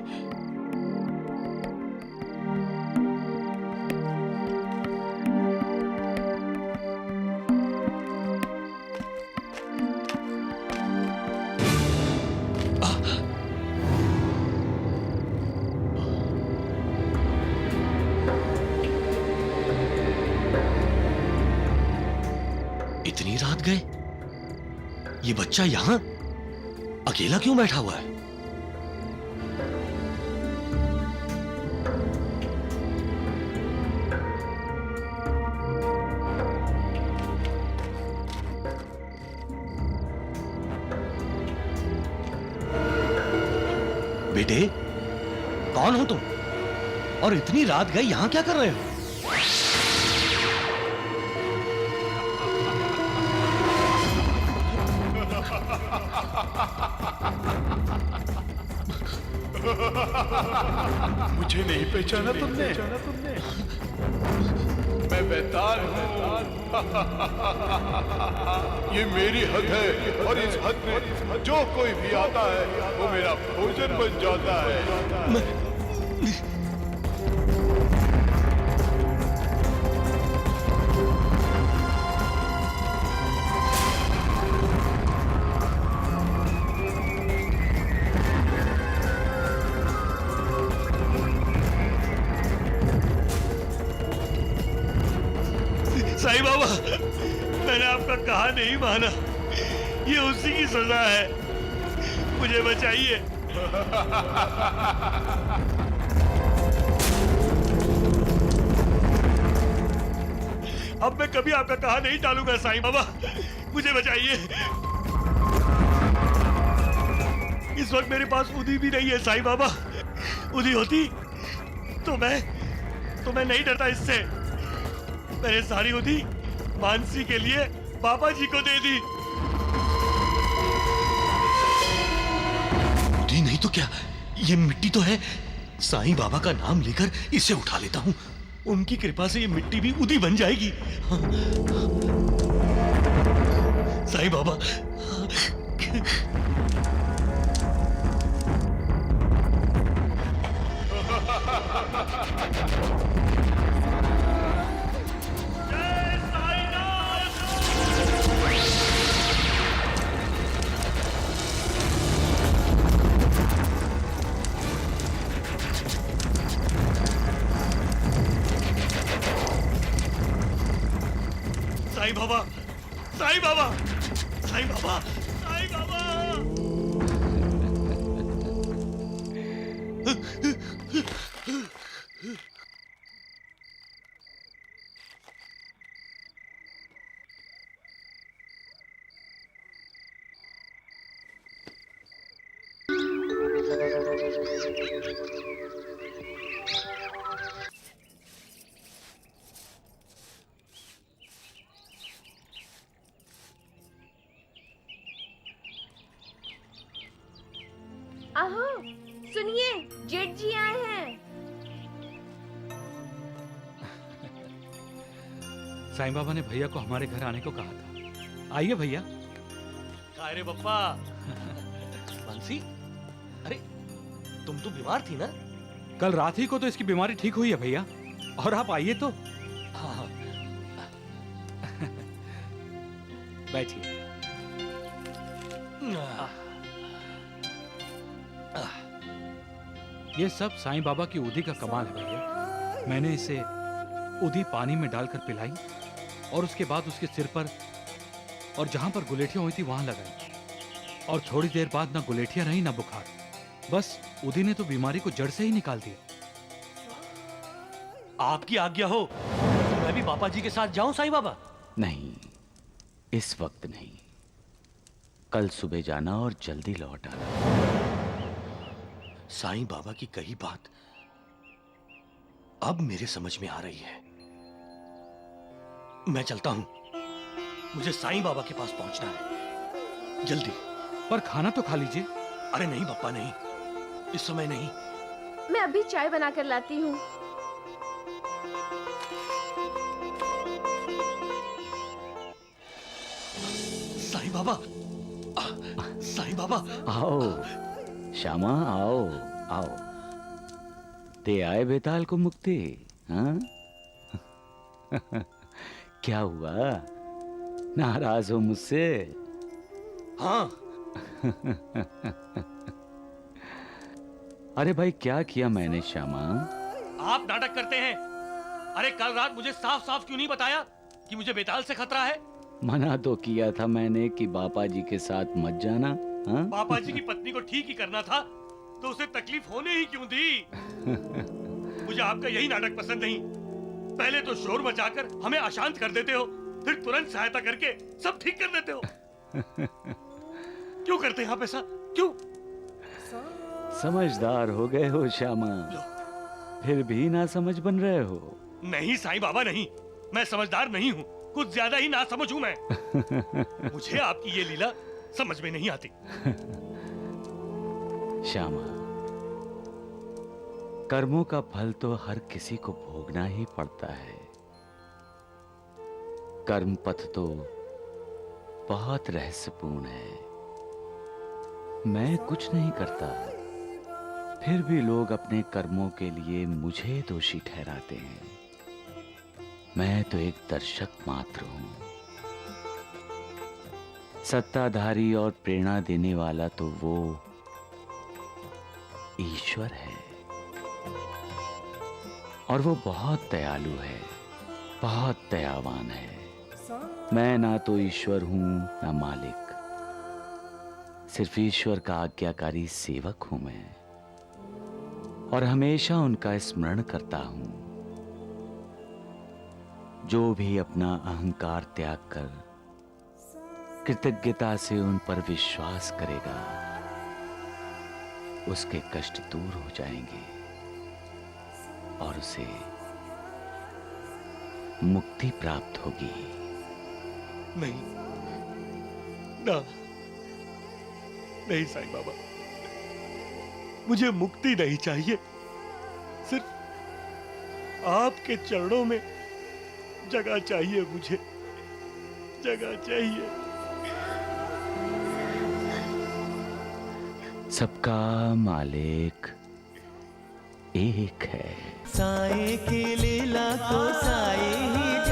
इतनी रात गए? ये बच्चा यहां अकेला क्यों बैठा हुआ है? बेटे, कौन हो तुम और इतनी रात गए यहां क्या कर रहे हो? मुझे नहीं पहचाना तुमने? मैं बेताल हूँ। ये मेरी हद है और इस हद में जो कोई भी आता है वो मेरा भोजन बन जाता है। साईं बाबा, मैंने आपका कहा नहीं माना। ये उसी की सजा है। मुझे बचाइए। अब मैं कभी आपका कहा नहीं टालूंगा साईं बाबा। मुझे बचाइए। इस वक्त मेरे पास उदी भी नहीं है साईं बाबा। उदी होती तो मैं नहीं डरता इससे। मैंने सारी उदी मानसी के लिए पापा जी को दे दी। उदी नहीं तो क्या, ये मिट्टी तो है। साईं बाबा का नाम लेकर इसे उठा लेता हूँ। उनकी कृपा से ये मिट्टी भी उदी बन जाएगी। साईं बाबा, साईं बाबा, साईं बाबा, साईं बाबा, साईं बाबा। आहो, सुनिए, जेठ जी आए हैं। साईं बाबा ने भैया को हमारे घर आने को कहा था। आइए भैया। अरे बप्पा। मानसी, अरे तुम तो बीमार थी ना? कल रात ही को तो इसकी बीमारी ठीक हुई है भैया, और आप आइए तो। हाँ। बैठिए। ये सब साईं बाबा की उदी का कमाल है भैया। मैंने इसे उदी पानी में डालकर पिलाई और उसके बाद उसके सिर पर और जहां पर गुलेठियां हुई थी वहां लगाई, और थोड़ी देर बाद ना गुलेठियां रही ना बुखार। बस उदी ने तो बीमारी को जड़ से ही निकाल दिया। आपकी आज्ञा हो तो मैं भी पापा जी के साथ जाऊं साईं बाबा? नहीं, इस वक्त नहीं। कल सुबह जाना और जल्दी लौट आना। साईं बाबा की कही बात अब मेरे समझ में आ रही है। मैं चलता हूं। मुझे साईं बाबा के पास पहुंचना है जल्दी। पर खाना तो खा लीजिए। अरे नहीं पप्पा, नहीं, इस समय नहीं। मैं अभी चाय बना कर लाती हूँ। साईं बाबा, साईं बाबा। आओ श्यामा, आओ आओ। ते आए बेताल को मुक्ति। हाँ? क्या हुआ, नाराज हो मुझसे? हाँ। अरे भाई, क्या किया मैंने श्यामा? आप नाटक करते हैं। अरे कल रात मुझे साफ साफ क्यों नहीं बताया कि मुझे बेताल से खतरा है? मना तो किया था मैंने कि बापा जी के साथ मत जाना। हाँ? पापा जी की पत्नी को ठीक ही करना था तो उसे तकलीफ होने ही क्यों दी? मुझे आपका यही नाटक पसंद नहीं। पहले तो शोर मचाकर हमें अशांत कर देते हो, फिर तुरंत सहायता करके सब ठीक कर देते हो। क्यों करते हैं आप ऐसा? क्यों? समझदार हो गए हो श्यामा, फिर भी ना समझ बन रहे हो। नहीं साईं बाबा नहीं, मैं समझदार नहीं हूँ, कुछ ज्यादा ही ना समझ हूँ मैं। मुझे आपकी ये लीला समझ में नहीं आती। श्यामा, कर्मों का फल तो हर किसी को भोगना ही पड़ता है। कर्म पथ तो बहुत रहस्यपूर्ण है। मैं कुछ नहीं करता, फिर भी लोग अपने कर्मों के लिए मुझे दोषी ठहराते हैं। मैं तो एक दर्शक मात्र हूं। सत्ताधारी और प्रेरणा देने वाला तो वो ईश्वर है, और वो बहुत दयालु है, बहुत दयावान है। मैं ना तो ईश्वर हूं ना मालिक, सिर्फ ईश्वर का आज्ञाकारी सेवक हूं मैं, और हमेशा उनका स्मरण करता हूं। जो भी अपना अहंकार त्याग कर कृतज्ञता से उन पर विश्वास करेगा, उसके कष्ट दूर हो जाएंगे और उसे मुक्ति प्राप्त होगी। नहीं ना, नहीं साईं बाबा, मुझे मुक्ति नहीं चाहिए, सिर्फ आपके चरणों में जगह चाहिए, मुझे जगह चाहिए। सबका मालिक एक है। साईं की लीला को साईं ही